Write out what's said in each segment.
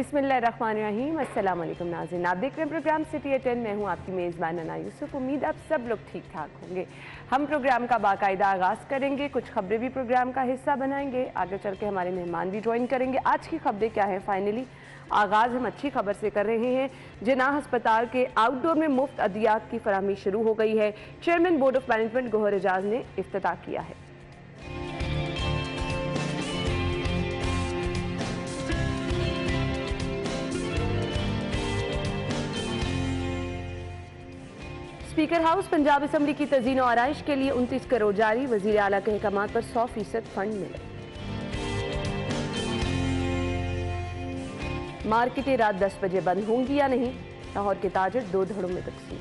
बिस्मिल्लाहिर्रहमानिर्रहीम, अस्सलाम वालेकुम नाज़रीन। आप देख रहे हैं प्रोग्राम सिटी एट 10। मैं हूं आपकी मेज़बान अना यूसुफ। उम्मीद आप सब लोग ठीक ठाक होंगे। हम प्रोग्राम का बाकायदा आगाज़ करेंगे, कुछ खबरें भी प्रोग्राम का हिस्सा बनाएंगे। आगे चल के हमारे मेहमान भी ज्वाइन करेंगे। आज की खबरें क्या है, फाइनली आगाज़ हम अच्छी खबर से कर रहे हैं। जिनाह अस्पताल के आउटडोर में मुफ्त अद्वियात की फराहमी शुरू हो गई है। Chairman board of management Gauhar Ejaz ने इफ्तिताह किया है। स्पीकर हाउस पंजाब असम्बली की तज़ीन और आराइश के लिए 29 करोड़ जारी। वज़ीर आला के अहकामात पर 100% फंड मिले। मार्केटें रात 10 बजे बंद होंगी या नहीं, लाहौर के ताजर 2 धड़ों में तकसीम।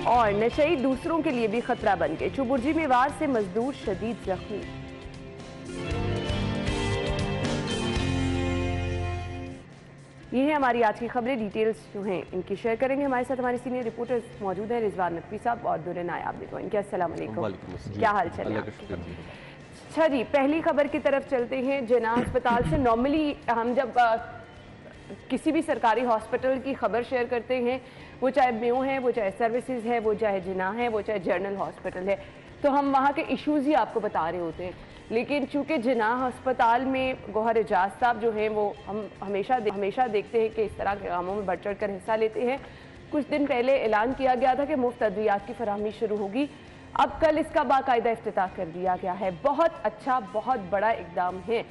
और नशई दूसरों के लिए भी खतरा बन गए। चुबुर्जी में वार से मजदूर शदीद जख्मी। ये है हमारी आज की खबरें। डिटेल्स जो हैं इनकी शेयर करेंगे। हमारे साथ हमारे सीनियर रिपोर्टर्स मौजूद हैं, रिजवान नकवी साहब और दुर्र नायाब भी ज्वाइन किया। अस्सलाम वालेकुम, क्या हाल चाल है? अच्छा जी, पहली खबर की तरफ चलते हैं। जिनाह अस्पताल से नॉर्मली हम जब किसी भी सरकारी हॉस्पिटल की खबर शेयर करते हैं, वो चाहे मेयो है, वो चाहे सर्विसेज है, वो चाहे जिनाह है, वो चाहे जनरल हॉस्पिटल है, तो हम वहाँ के इश्यूज़ ही आपको बता रहे होते हैं। लेकिन चूँकि जिनाह अस्पताल में गौहर एजाज साहब जो हैं वो हम हमेशा देखते हैं कि इस तरह के कामों में बढ़ चढ़ कर हिस्सा लेते हैं। कुछ दिन पहले ऐलान किया गया था कि मुफ्त अद्वियात की फराहमी शुरू होगी। अब कल इसका बाकायदा इफ्तिताह कर दिया गया है। बहुत अच्छा, बहुत बड़ा इकदाम है।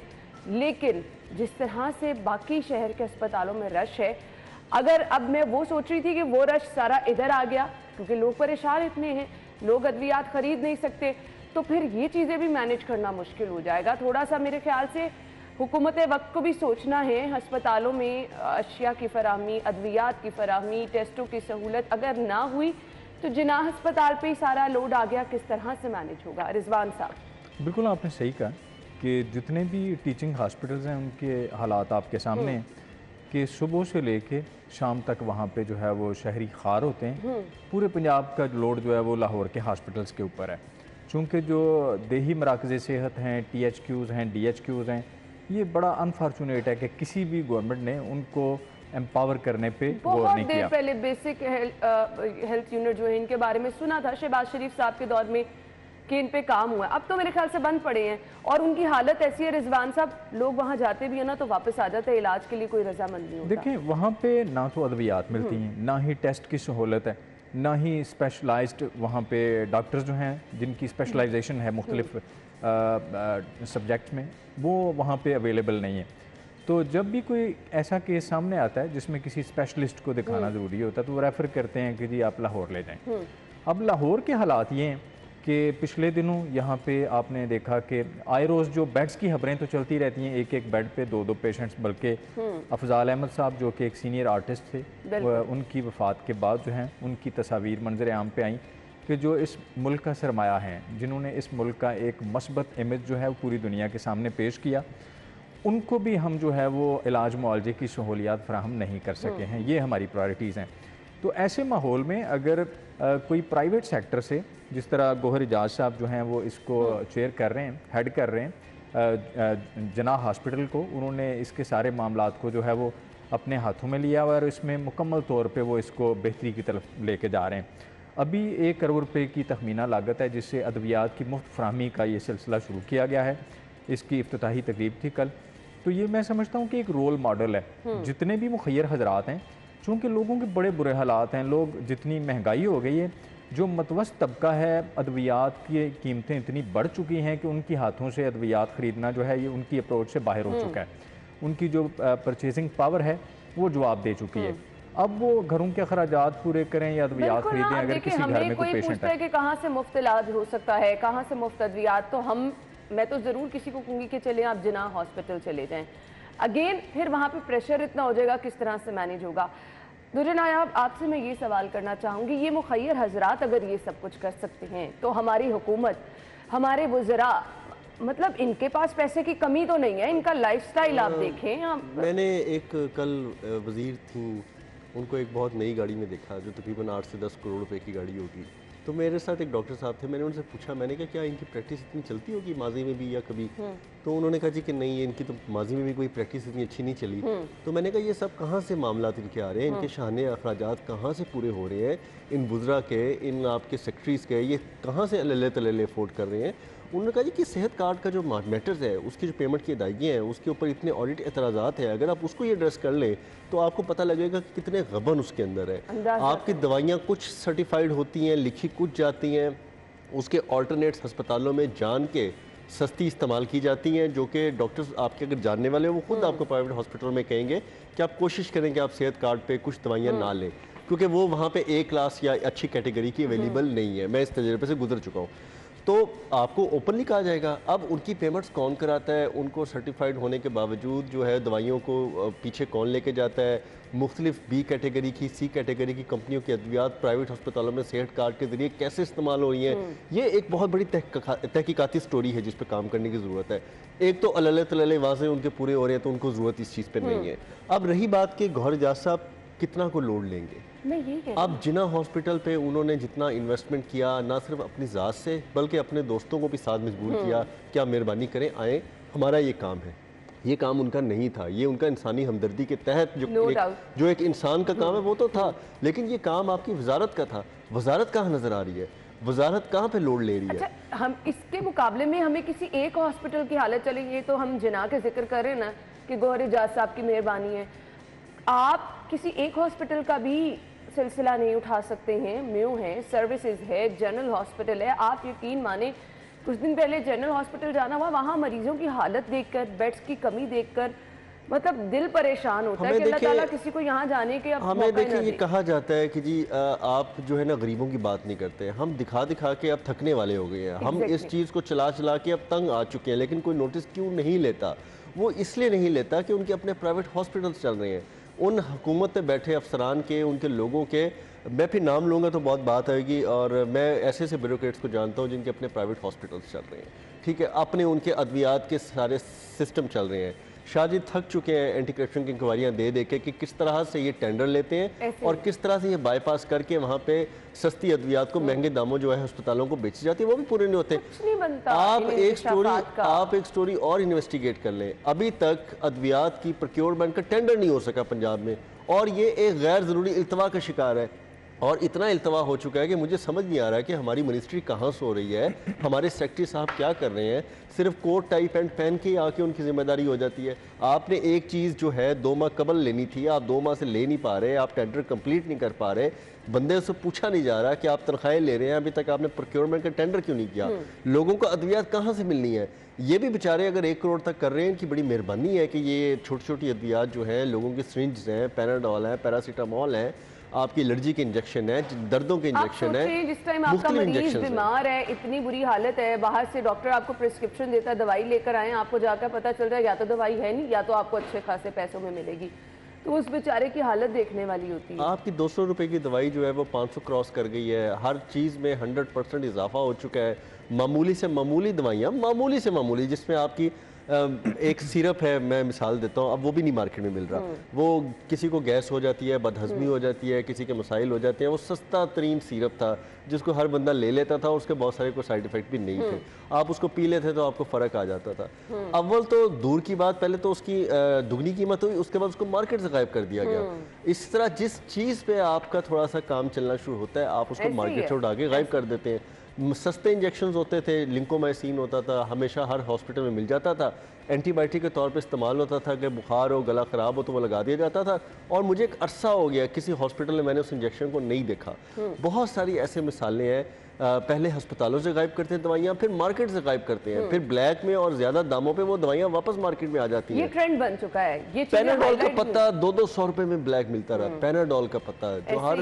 लेकिन जिस तरह से बाकी शहर के अस्पतालों में रश है, अगर अब मैं वो सोच रही थी कि वो रश सारा इधर आ गया क्योंकि लोग परेशान इतने हैं, लोग अद्वियात खरीद नहीं सकते, तो फिर ये चीज़ें भी मैनेज करना मुश्किल हो जाएगा। थोड़ा सा मेरे ख्याल से हुकूमत वक्त को भी सोचना है। अस्पतालों में अशिया की फराहमी, अद्वियात की फराहमी, टेस्टों की सहूलत अगर ना हुई तो जिनाह अस्पताल पे ही सारा लोड आ गया, किस तरह से मैनेज होगा? रिजवान साहब, बिल्कुल आपने सही कहा कि जितने भी टीचिंग हॉस्पिटल्स हैं उनके हालात आपके सामने हैं कि सुबह से लेके शाम तक वहाँ पे जो है वो शहरी खार होते हैं। पूरे पंजाब का लोड जो है वो लाहौर के हॉस्पिटल्स के ऊपर है। चूँकि जो देही मराकज़ सेहत हैं, THQs हैं, DHQs हैं, ये बड़ा अनफॉर्चुनेट है कि किसी भी गवर्नमेंट ने उनको एम्पावर करने पे गौर नहीं किया। पहले बेसिक हेल्थ यूनिट जो है इनके बारे में सुना था शहबाज शरीफ साहब के दौर में कि इन पे काम हुआ, अब तो मेरे ख्याल से बंद पड़े हैं और उनकी हालत ऐसी है रिजवान साहब, लोग वहाँ जाते भी है ना तो वापस आ जाते हैं, इलाज के लिए कोई रजामंद नहीं होता। देखिए वहाँ पे ना तो अद्वियात मिलती हैं, ना ही टेस्ट की सहूलत है, ना ही स्पेशलाइज्ड वहाँ पे डॉक्टर्स जो हैं जिनकी स्पेशलाइजेशन है मुख्तलिफ सब्जेक्ट्स में, वो वहाँ पे अवेलेबल नहीं है। तो जब भी कोई ऐसा केस सामने आता है जिसमें किसी स्पेशलिस्ट को दिखाना ज़रूरी होता है तो वो रेफ़र करते हैं कि जी आप लाहौर ले जाएं। अब लाहौर के हालात ये हैं कि पिछले दिनों यहाँ पे आपने देखा कि आए रोज़ जो बेड्स की खबरें तो चलती रहती हैं, एक एक बेड पे 2-2 पेशेंट्स, बल्कि अफजाल अहमद साहब जो कि एक सीनियर आर्टिस्ट थे, उनकी वफ़ात के बाद जो हैं उनकी तस्वीर मंजर आम पे आई कि जो इस मुल्क का सरमाया है, जिन्होंने इस मुल्क का एक मस्बत इमेज जो है वो पूरी दुनिया के सामने पेश किया, उनको भी हम जो है वो इलाज मुआवजे की सहूलियात फराहम नहीं कर सके हैं। ये हमारी प्रायोरिटीज़ हैं। तो ऐसे माहौल में अगर कोई प्राइवेट सेक्टर से, जिस तरह गौहर एजाज साहब जो हैं वो इसको चेयर कर रहे हैं, हेड कर रहे हैं जिनाह हॉस्पिटल को, उन्होंने इसके सारे मामलात को जो है वो अपने हाथों में लिया और इसमें मुकम्मल तौर पे वो इसको बेहतरी की तरफ लेके जा रहे हैं। अभी 1 करोड़ रुपये की तखमीना लागत है जिससे अद्वियात की मुफ्त फराहमी का ये सिलसिला शुरू किया गया है। इसकी इफ्तिताही तकरीब थी कल। तो ये मैं समझता हूँ कि एक रोल मॉडल है। जितने भी मुखैर हजरात हैं, चूँकि लोगों के बड़े बुरे हालात हैं, लोग जितनी महंगाई हो गई है, जो मतवस्त तबका है, अद्वियात की कीमतें इतनी बढ़ चुकी हैं कि उनकी हाथों से अद्वियात ख़रीदना जो है ये उनकी अप्रोच से बाहर हो चुका है। उनकी जो परचेजिंग पावर है वो जवाब दे चुकी है। अब वो घरों के अखराजात पूरे करें या अद्वियात खरीदें, अगर किसी घर में कोई पेशेंट है कि कहाँ से मुफ्त इलाज हो सकता है, कहाँ से मुफ्त अद्वियात, तो मैं तो ज़रूर किसी को कहूँगी कि चले आप जिनाह हॉस्पिटल चले जाएँ। अगेन फिर वहाँ पे प्रेशर इतना हो जाएगा, किस तरह से मैनेज होगा? दुर्र नायाब, आपसे मैं ये सवाल करना चाहूँगी, ये मुखैर हजरात अगर ये सब कुछ कर सकते हैं तो हमारी हुकूमत, हमारे वज़रा, मतलब इनके पास पैसे की कमी तो नहीं है, इनका लाइफस्टाइल आप देखें। मैंने एक कल वज़ीर थी, उनको एक बहुत नई गाड़ी में देखा जो तकरीबन 8 से 10 करोड़ रुपए की गाड़ी होगी। तो मेरे साथ एक डॉक्टर साहब थे, मैंने उनसे पूछा, मैंने कहा क्या इनकी प्रैक्टिस इतनी चलती होगी माजी में भी या कभी? तो उन्होंने कहा जी कि नहीं, इनकी तो माजी में भी कोई प्रैक्टिस इतनी अच्छी नहीं चली। तो मैंने कहा ये सब कहाँ से मामला इनके आ रहे हैं, इनके शाने अखराजात कहाँ से पूरे हो रहे हैं, इन बुजरा के, इन आपके सेक्रेटरीज़ के, ये कहाँ से अल्ले तल्ले अफोर्ड कर रहे हैं? उन्होंने कहा जी कि सेहत कार्ड का जो मैटर्स है, उसकी जो पेमेंट की अदायगी हैं, उसके ऊपर इतने ऑडिट एतराज़ात हैं, अगर आप उसको ये एड्रेस कर लें तो आपको पता लगेगा कि कितने गबन उसके अंदर है। आपकी दवाइयाँ कुछ सर्टिफाइड होती हैं, लिखी कुछ जाती हैं, उसके ऑल्टरनेट्स हस्पतालों में जान के सस्ती इस्तेमाल की जाती हैं, जो कि डॉक्टर्स आपके अगर जानने वाले वो खुद आपको प्राइवेट हॉस्पिटल में कहेंगे कि आप कोशिश करें कि आप सेहत कार्ड पे कुछ दवाइयाँ ना लें, क्योंकि वो वहाँ पे ए क्लास या अच्छी कैटेगरी की अवेलेबल नहीं है। मैं इस तजर्बे से गुजर चुका हूँ। तो आपको ओपनली कहा जाएगा। अब उनकी पेमेंट्स कौन कराता है, उनको सर्टिफाइड होने के बावजूद जो है दवाइयों को पीछे कौन लेके जाता है, मुख्तलिफ बी कैटेगरी की, सी कैटेगरी की कंपनियों की अद्वियात प्राइवेट अस्पतालों में सेहत कार्ड के जरिए कैसे इस्तेमाल हो रही हैं, ये एक बहुत बड़ी तहकीकाती स्टोरी है जिस पर काम करने की ज़रूरत है। एक तो अल्ले तल्ले वाज़े उनके पूरे हो रहे हैं, तो उनको ज़रूरत इस चीज़ पर नहीं है। अब रही बात कि गौहर एजाज साहब कितना को लोड लेंगे। अब जिना हॉस्पिटल पे उन्होंने जितना इन्वेस्टमेंट किया, ना सिर्फ अपनी ज़ात से बल्कि अपने दोस्तों को भी साथ मजबूर किया कि आप मेहरबानी करें आएँ, हमारा ये काम है। ये काम उनका नहीं था, ये उनका इंसानी हमदर्दी के तहत जो एक इंसान का काम है वो तो था, लेकिन ये काम आपकी वजारत का था। वजारत कहाँ नज़र आ रही है, वजारत कहाँ पे लोड ले रही है? अच्छा, हम इसके मुकाबले में हमें किसी एक हॉस्पिटल की हालत चले, ये तो हम जिना के जिक्र कर रहे हैं ना कि गौहर एजाज साहब की मेहरबानी है, आप किसी एक हॉस्पिटल का भी सिलसिला नहीं उठा सकते हैं। म्यू है, सर्विसेज है, जनरल हॉस्पिटल है। आप यकीन माने कुछ दिन पहले जनरल हॉस्पिटल जाना हुआ, वहाँ मरीजों की हालत देखकर, बेड्स की कमी देखकर मतलब दिल परेशान होता है कि अल्लाह ताला किसी को यहाँ जाने के अब हमें देखिए ये कहा जाता है कि जी आप जो है ना गरीबों की बात नहीं करते, हम दिखा दिखा के अब थकने वाले हो गए हैं। हम इस चीज़ को चला चला के अब तंग आ चुके हैं, लेकिन कोई नोटिस क्यों नहीं लेता? वो इसलिए नहीं लेता कि उनके अपने प्राइवेट हॉस्पिटल्स चल रहे हैं, उन हुकूमत पे बैठे अफसरान के, उनके लोगों के। मैं फिर नाम लूँगा तो बहुत बात आएगी, और मैं ऐसे ऐसे ब्यूरोक्रेट्स को जानता हूँ जिनके अपने प्राइवेट हॉस्पिटल्स चल रहे हैं, ठीक है, अपने उनके अद्वियात के सारे सिस्टम चल रहे हैं। शाहजी थक चुके हैं एंटी करप्शन की इंक्वायरियाँ दे दे के कि किस तरह से ये टेंडर लेते हैं और किस तरह से ये बाईपास करके वहाँ पे सस्ती अद्वियात को महंगे दामों जो है अस्पतालों को बेची जाती है, वो भी पूरे नहीं होते। नहीं बनता। आप एक स्टोरी और इन्वेस्टिगेट कर लें, अभी तक अद्वियात की प्रोक्योरमेंट का टेंडर नहीं हो सका पंजाब में, और ये एक गैर ज़रूरी इल्तवा का शिकार है। और इतना इल्तवा हो चुका है कि मुझे समझ नहीं आ रहा है कि हमारी मिनिस्ट्री कहाँ सो रही है, हमारे सेक्रेटरी साहब क्या कर रहे हैं। सिर्फ कोट टाई पैंट पहन के आके उनकी जिम्मेदारी हो जाती है। आपने एक चीज़ जो है 2 माह कबल लेनी थी, आप 2 माह से ले नहीं पा रहे, आप टेंडर कंप्लीट नहीं कर पा रहे, बंदे से पूछा नहीं जा रहा कि आप तनख्वाहें ले रहे हैं, अभी तक आपने प्रोक्योरमेंट का टेंडर क्यों नहीं किया? लोगों को अद्वियात कहाँ से मिलनी है? ये भी बेचारे अगर 1 करोड़ तक कर रहे हैं, इनकी बड़ी मेहरबानी है कि ये छोटी छोटी अद्वियात जो हैं, लोगों की सिरिंज हैं, पैराडोल है, पैरासीटामोल है, आपकी एलर्जी के इंजेक्शन है, दर्दों के इंजेक्शन है। जिस टाइम आपका मरीज बीमार है, इतनी बुरी हालत है, बाहर से डॉक्टर आपको प्रिस्क्रिप्शन देता है, दवाई लेकर आए, आपको जाकर पता चल रहा है या तो दवाई है नहीं, या तो आपको अच्छे खासे पैसों में मिलेगी, तो उस बेचारे की हालत देखने वाली होती है। आपकी 200 रुपए की दवाई जो है वो 500 क्रॉस कर गई है। हर चीज़ में 100% इजाफा हो चुका है। मामूली से मामूली दवाइयाँ, मामूली से मामूली, जिसमें आपकी एक सिरप है, मैं मिसाल देता हूँ, अब वो भी नहीं मार्केट में मिल रहा। वो किसी को गैस हो जाती है, बदहजमी हो जाती है, किसी के मसाइल हो जाते हैं, वो सस्ता तरीन सिरप था जिसको हर बंदा ले लेता था, और उसके बहुत सारे कोई साइड इफेक्ट भी नहीं थे। आप उसको पी लेते तो आपको फ़र्क आ जाता था। अव्वल तो दूर की बात, पहले तो उसकी दुगनी कीमत हुई, उसके बाद उसको मार्केट से गायब कर दिया गया। इस तरह जिस चीज़ पे आपका थोड़ा सा काम चलना शुरू होता है, आप उसको मार्केट से उठा के गायब कर देते हैं। सस्ते इंजेक्शंस होते थे, लिंकोमाइसिन होता था, हमेशा हर हॉस्पिटल में मिल जाता था, एंटीबायोटिक के तौर पे इस्तेमाल होता था कि बुखार हो, गला ख़राब हो तो वो लगा दिया जाता था। और मुझे एक अरसा हो गया किसी हॉस्पिटल में मैंने उस इंजेक्शन को नहीं देखा। बहुत सारी ऐसे मिसालें हैं। पहले अस्पतालों से गायब करते हैं दवाइयाँ, फिर मार्केट से गायब करते हैं, फिर ब्लैक में और ज़्यादा दामों पे वो दवाइयाँ वापस मार्केट में आ जाती हैं। ये ट्रेंड बन चुका है। ये पैनाडोल का पत्ता 200-200 रुपए में ब्लैक मिलता रहा। पैनाडोल का पत्ता जो हर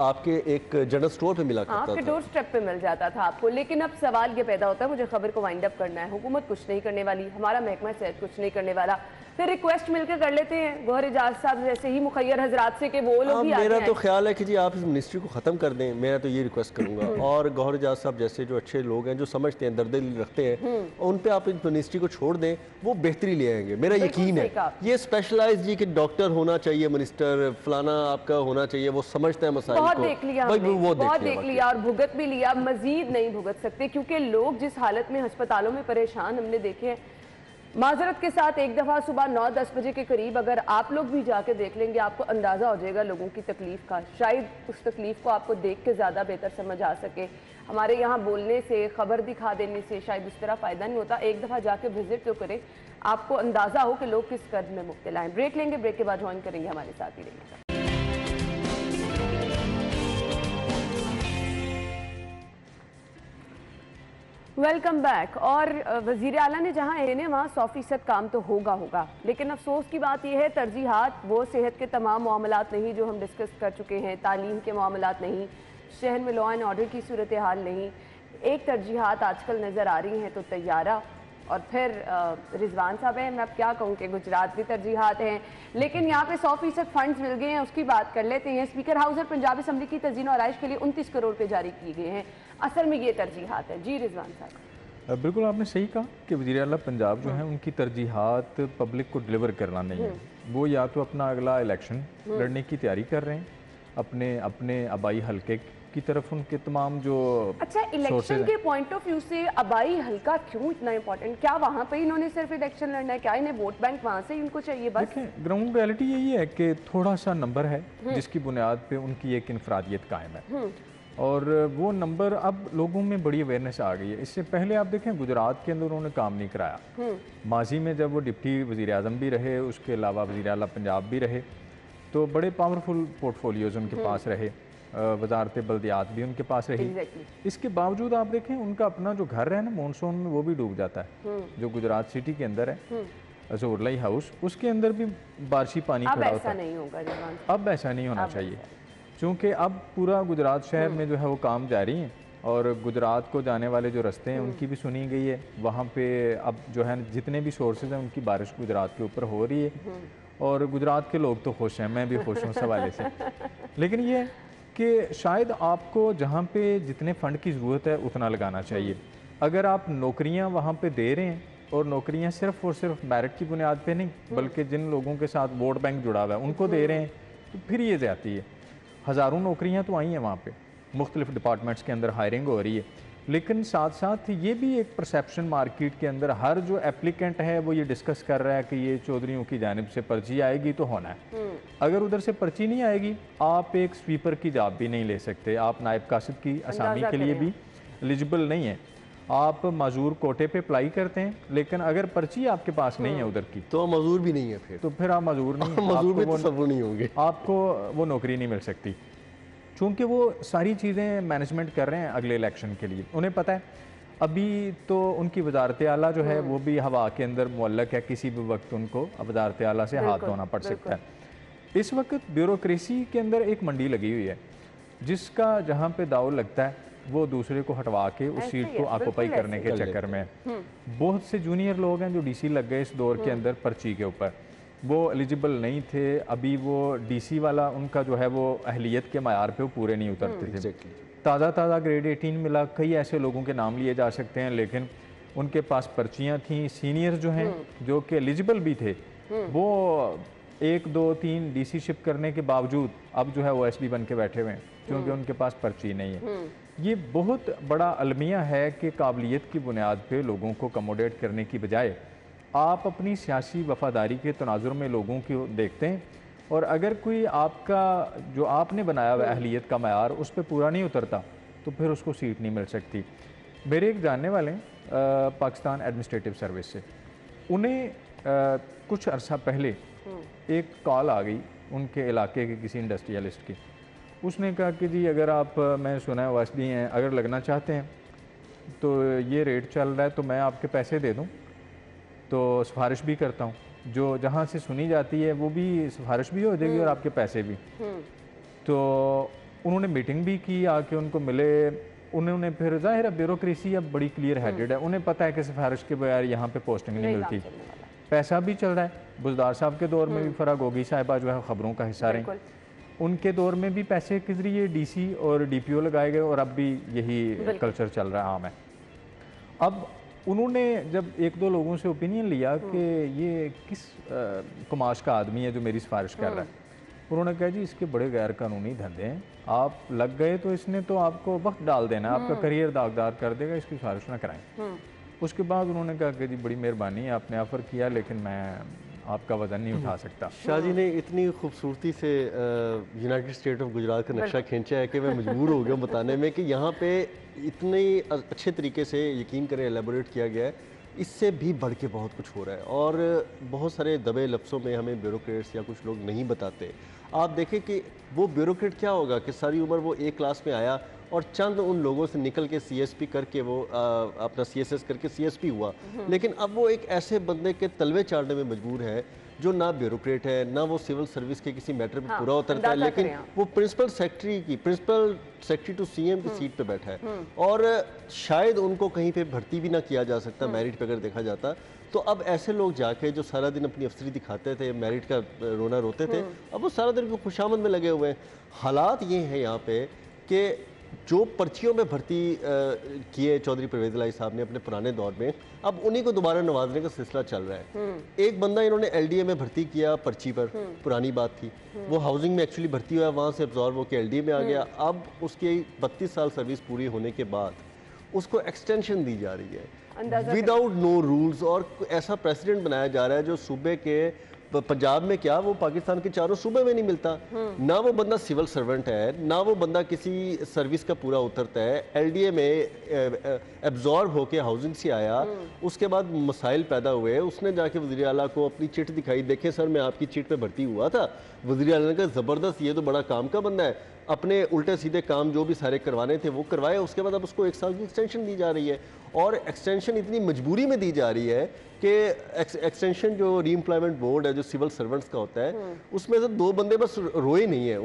आपके एक जनरल स्टोर पे मिला करता था, आपके डोर स्टेप पे मिल जाता था आपको। लेकिन अब सवाल ये पैदा होता है, मुझे खबर को वाइंड अप करना है, हुकूमत कुछ नहीं करने वाली, हमारा महकमा सेहत कुछ नहीं करने वाला, फिर रिक्वेस्ट मिलकर कर लेते हैं गौहर एजाज साहब जैसे ही मुखैर हजरात से कि वो लोग भी मेरा तो ख्याल है कि जी आप इस मिनिस्ट्री को ख़त्म कर दें, मैं तो ये रिक्वेस्ट करूँगा। और गौहर एजाज साहब जैसे जो अच्छे लोग हैं, जो समझते हैं, दर्द रखते हैं, उन पे आप इन मिनिस्ट्री को छोड़ दें, वो बेहतरी ले आएंगे, मेरा यकीन है। ये स्पेशलाइज जी कि डॉक्टर होना चाहिए, मिनिस्टर फलाना आपका होना चाहिए, वो समझते हैं मसाइल को। बहुत देख लिया, बहुत देख लिया और भुगत भी लिया, मजीद नहीं भुगत सकते, क्योंकि लोग जिस हालत में अस्पतालों में परेशान हमने देखे हैं। माजरत के साथ एक दफ़ा सुबह 9-10 बजे के करीब अगर आप लोग भी जाके देख लेंगे, आपको अंदाज़ा हो जाएगा लोगों की तकलीफ़ का। शायद उस तकलीफ़ को आपको देख के ज़्यादा बेहतर समझ आ सके। हमारे यहाँ बोलने से, खबर दिखा देने से शायद उस तरह फ़ायदा नहीं होता। एक दफ़ा जाके विजिट तो करें, आपको अंदाज़ा हो कि लोग किस कर्ज में मुब्तला हैं। ब्रेक लेंगे, ब्रेक के बाद ज्वाइन करेंगे, हमारे साथ ही रहिएगा। Welcome back. और वज़ीर आला ने जहां एने वहाँ 100% काम तो होगा, लेकिन अफसोस की बात यह है तरजीहात वो सेहत के तमाम मामलात नहीं जो हम डिस्कस कर चुके हैं, तालीम के मामलात नहीं, शहर में लॉ एंड ऑर्डर की सूरत हाल नहीं। एक तरजीहात आजकल नज़र आ रही हैं तो तैयारा, और फिर रिजवान साहब हैं, मैं अब क्या कहूँ कि गुजरात भी तरजीहात हैं, लेकिन यहाँ पे 100% फंड्स मिल गए हैं, उसकी बात कर लेते हैं। स्पीकर हाउस और पंजाब असम्बली की तज़ीन और आइश के लिए 29 करोड़ रुपये जारी किए गए हैं। असल में ये तरजीहात है। जी रिजवान साहब। बिल्कुल आपने सही कहा कि वज़ीर आला पंजाब जो है उनकी तरजीहात पब्लिक को डिलीवर करना नहीं है। वो या तो अपना अगला इलेक्शन लड़ने की तैयारी कर रहे हैं, अपने आबाई हल्के की तरफ उनके तमाम जो अच्छा इलेक्शन के पॉइंट ऑफ व्यू से आबाई हल्का क्यों इतना इंपॉर्टेंट? क्या वहाँ पे इन्होंने सिर्फ इलेक्शन लड़ना है? क्या इन्हें वोट बैंक वहाँ से इनको चाहिए बस? देखिए ग्राउंड रियलिटी यही है कि थोड़ा सा नंबर है जिसकी बुनियाद पे उनकी एक इनफरादियत कायम है, और वो नंबर अब लोगों में बड़ी अवेयरनेस आ गई है। इससे पहले आप देखें गुजरात के अंदर उन्होंने काम नहीं कराया। माजी में जब वो डिप्टी वज़ीर आज़म भी रहे, उसके अलावा वज़ीर आला पंजाब भी रहे, तो बड़े पावरफुल पोर्टफोलियोज उनके पास रहे, वजारत बल्दियात भी उनके पास रही। इसके बावजूद आप देखें उनका अपना जो घर है ना मानसून में वो भी डूब जाता है, जो गुजरात सिटी के अंदर है जोरलाई हाउस, उसके अंदर भी बारिशी पानी खड़ा होता है। अब ऐसा नहीं होना चाहिए, क्योंकि अब पूरा गुजरात शहर में जो है वो काम जारी है, और गुजरात को जाने वाले जो रास्ते हैं उनकी भी सुनी गई है। वहाँ पे अब जो है जितने भी सोर्सेज हैं उनकी बारिश गुजरात के ऊपर हो रही है, और गुजरात के लोग तो खुश हैं, मैं भी खुश हूँ इस हवाले से। लेकिन ये कि शायद आपको जहाँ पे जितने फ़ंड की ज़रूरत है उतना लगाना चाहिए। अगर आप नौकरियाँ वहाँ पे दे रहे हैं, और नौकरियाँ सिर्फ और सिर्फ मेरिट की बुनियाद पे नहीं बल्कि जिन लोगों के साथ वोट बैंक जुड़ा हुआ है उनको दे रहे हैं, तो फिर ये ज़्यादती है। हज़ारों नौकरियाँ तो आई हैं वहाँ पे, मुख्तलिफ डिपार्टमेंट्स के अंदर हायरिंग हो रही है, लेकिन साथ साथ ये भी एक परसेप्शन मार्केट के अंदर हर जो एप्लीकेंट है वो ये डिस्कस कर रहा है कि ये चौधरीयों की जानिब से पर्ची आएगी तो होना है। अगर उधर से पर्ची नहीं आएगी, आप एक स्वीपर की जॉब भी नहीं ले सकते, आप नायब कासिद की असामी के लिए भी एलिजिबल नहीं है। आप मजूर कोटे पे अप्लाई करते हैं, लेकिन अगर पर्ची आपके पास नहीं है उधर की तो मजूर भी नहीं है, फिर आप मजूर नहीं, मजूर भी तसव्वुर नहीं होंगे, आपको वो नौकरी नहीं मिल सकती। चूँकि वो सारी चीज़ें मैनेजमेंट कर रहे हैं अगले इलेक्शन के लिए, उन्हें पता है अभी तो उनकी वजारत आला जो है वो भी हवा के अंदर मुअल्लक है, किसी भी वक्त उनको वजारत आला से हाथ धोना पड़ सकता है। इस वक्त ब्यूरोक्रेसी के अंदर एक मंडी लगी हुई है, जिसका जहाँ पे दाव लगता है वो दूसरे को हटवा के उस सीट को ऑक्यूपाई करने के चक्कर में बहुत से जूनियर लोग हैं जो डीसी लग गए इस दौर के अंदर पर्ची के ऊपर, वो एलिजिबल नहीं थे। अभी वो डीसी वाला उनका जो है वो अहलियत के मायार पे वो पूरे नहीं उतरते थे। ताज़ा ग्रेड 18 मिला, कई ऐसे लोगों के नाम लिए जा सकते हैं, लेकिन उनके पास पर्चियाँ थीं। सीनियर जो हैं जो कि एलिजिबल भी थे, वो 1, 2, 3 डीसी शिप करने के बावजूद अब जो है वो OSD बन के बैठे हुए हैं, क्योंकि उनके पास पर्ची नहीं है। ये बहुत बड़ा अलमिया है कि काबिलियत की बुनियाद पे लोगों को कमोडेट करने की बजाय आप अपनी सियासी वफादारी के तनाजुर में लोगों को देखते हैं, और अगर कोई आपका जो आपने बनाया हुआ अहलियत का मयार उस पर पूरा नहीं उतरता तो फिर उसको सीट नहीं मिल सकती। मेरे एक जानने वाले पाकिस्तान एडमिनिस्ट्रेटिव सर्विस से, उन्हें कुछ अरसा पहले एक कॉल आ गई उनके इलाके के किसी इंडस्ट्रियलिस्ट की। उसने कहा कि जी अगर आप, मैं सुना है OSD हैं, अगर लगना चाहते हैं तो ये रेट चल रहा है, तो मैं आपके पैसे दे दूं, तो सिफारिश भी करता हूं, जो जहां से सुनी जाती है वो भी सिफारिश भी हो जाएगी और आपके पैसे भी। तो उन्होंने मीटिंग भी की, आके उनको मिले। उन्होंने फिर ज़ाहिर है ब्यूरोक्रेसी अब बड़ी क्लियर हेडेड है, उन्हें पता है कि सिफारिश के बगैर यहाँ पे पोस्टिंग नहीं मिलती, पैसा भी चल रहा है। बुजदार साहब के दौर में भी फ़र्क होगी, साहिबा जो है ख़बरों का हिस्सा रही। उनके दौर में भी पैसे के जरिए डीसी और डीपीओ लगाए गए और अब भी यही कल्चर चल रहा है आम है। अब उन्होंने जब एक दो लोगों से ओपिनियन लिया कि ये किस कुमाश का आदमी है जो मेरी सिफारिश कर रहा है, उन्होंने कहा जी इसके बड़े गैर कानूनी धंधे हैं, आप लग गए तो इसने तो आपको वक्त डाल देना है, आपका करियर दागदार कर देगा, इसकी सिफारिश ना कराएं। उसके बाद उन्होंने कहा कि जी बड़ी मेहरबानी है, आपने ऑफ़र किया लेकिन मैं आपका वजन नहीं उठा सकता। शाह जी ने इतनी खूबसूरती से यूनाइटेड स्टेट ऑफ गुजरात का नक्शा खींचा है कि मैं मजबूर हो गया बताने में कि यहाँ पे इतने अच्छे तरीके से यकीन करें एलेबोरेट किया गया है, इससे भी बढ़ के बहुत कुछ हो रहा है और बहुत सारे दबे लफ्ज़ों में हमें ब्यूरोक्रेट्स या कुछ लोग नहीं बताते। आप देखें कि वो ब्यूरोक्रेट क्या होगा कि सारी उम्र वो एक क्लास में आया और चंद उन लोगों से निकल के सीएसपी करके वो अपना सीएसएस करके सीएसपी हुआ, लेकिन अब वो एक ऐसे बंदे के तलवे चाटने में मजबूर है जो ना ब्यूरोक्रेट है ना वो सिविल सर्विस के किसी मैटर पे पूरा उतरता है, लेकिन वो प्रिंसिपल सेक्रेटरी टू सीएम की सीट पे बैठा है और शायद उनको कहीं पे भर्ती भी ना किया जा सकता मेरिट पे अगर देखा जाता। तो अब ऐसे लोग जाके जो सारा दिन अपनी अफसरी दिखाते थे, मेरिट का रोना रोते थे, अब वो सारा दिन खुशामद में लगे हुए हैं। हालात ये हैं यहाँ पे कि जो पर्चियों में भर्ती किए चौधरी परवेज इलाही साहब ने अपने पुराने दौर में, अब उन्हीं को दोबारा नवाजने का सिलसिला चल रहा है। एक बंदा इन्होंने एलडीए में भर्ती किया पर्ची पर, पुरानी बात थी, वो हाउसिंग में एक्चुअली भर्ती हुआ, वहाँ से अब्जॉर्व होकर एलडीए में आ गया। अब उसकी 32 साल सर्विस पूरी होने के बाद उसको एक्सटेंशन दी जा रही है विदाउट नो रूल्स और ऐसा प्रेसिडेंट बनाया जा रहा है जो सूबे के पंजाब में क्या वो पाकिस्तान के चारों सूबे में नहीं मिलता। ना वो बंदा सिविल सर्वेंट है, ना वो बंदा किसी सर्विस का पूरा उतरता है, एलडीए में एब्जॉर्ब होके हाउसिंग से आया, उसके बाद मसाइल पैदा हुए, उसने जाके वज़ीर आला को अपनी चिट दिखाई, देखें सर मैं आपकी चिट पे भर्ती हुआ था। वज़ीर आला ने कहा ज़बरदस्त, ये तो बड़ा काम का बंदा है, अपने उल्टे सीधे काम जो भी सारे करवाने थे वो करवाए। उसके बाद अब उसको 1 साल की एक्सटेंशन दी जा रही है और एक्सटेंशन इतनी मजबूरी में दी जा रही है कि एक्सटेंशन जो रीएम्प्लॉयमेंट बोर्ड है जो सिविल सर्वेंट्स का होता है, उसमें से 2 बंदे बस रोए नहीं है,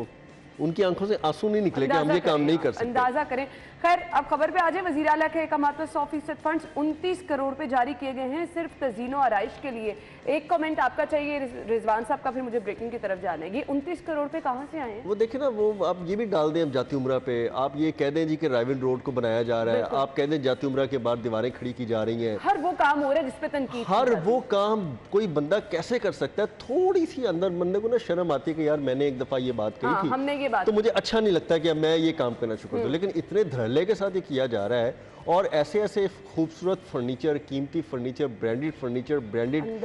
उनकी आंखों से आंसू नहीं निकले कि हम ये काम नहीं कर सकते। अंदाजा करें। खैर अब खबर पे आ जाए, वज़ीर आला के अहकामात पर 100% फंड्स 29 करोड़ पे जारी किए गए हैं सिर्फ तज़ीनो आराइश के लिए। एक कमेंट आपका चाहिए रिजवान साहब का, फिर मुझे ब्रेकिंग की तरफ जाना है। ये 29 करोड़ पे कहाँ से आए हैं? वो देखे ना, वो आप ये भी डाल दें अब जाती उम्रा पे, आप ये कह दें जी कि राइविन रोड को बनाया जा रहा है, आप कह दें जाती उम्रा के बाद दीवारें खड़ी की जा रही हैं, हर वो काम हो रहा है जिसपे तनकीद, हर वो काम कोई बंदा कैसे कर सकता है? थोड़ी सी अंदर बंदे को ना शर्म आती है कि यार मैंने एक दफा ये बात कही थी, हमने ये बात, तो मुझे अच्छा नहीं लगता कि अब मैं ये काम करना शुरू कर दूं, लेकिन इतने धड़ल्ले के साथ ये किया जा रहा है और ऐसे ऐसे खूबसूरत फर्नीचर, कीमती फर्नीचर, ब्रांडेड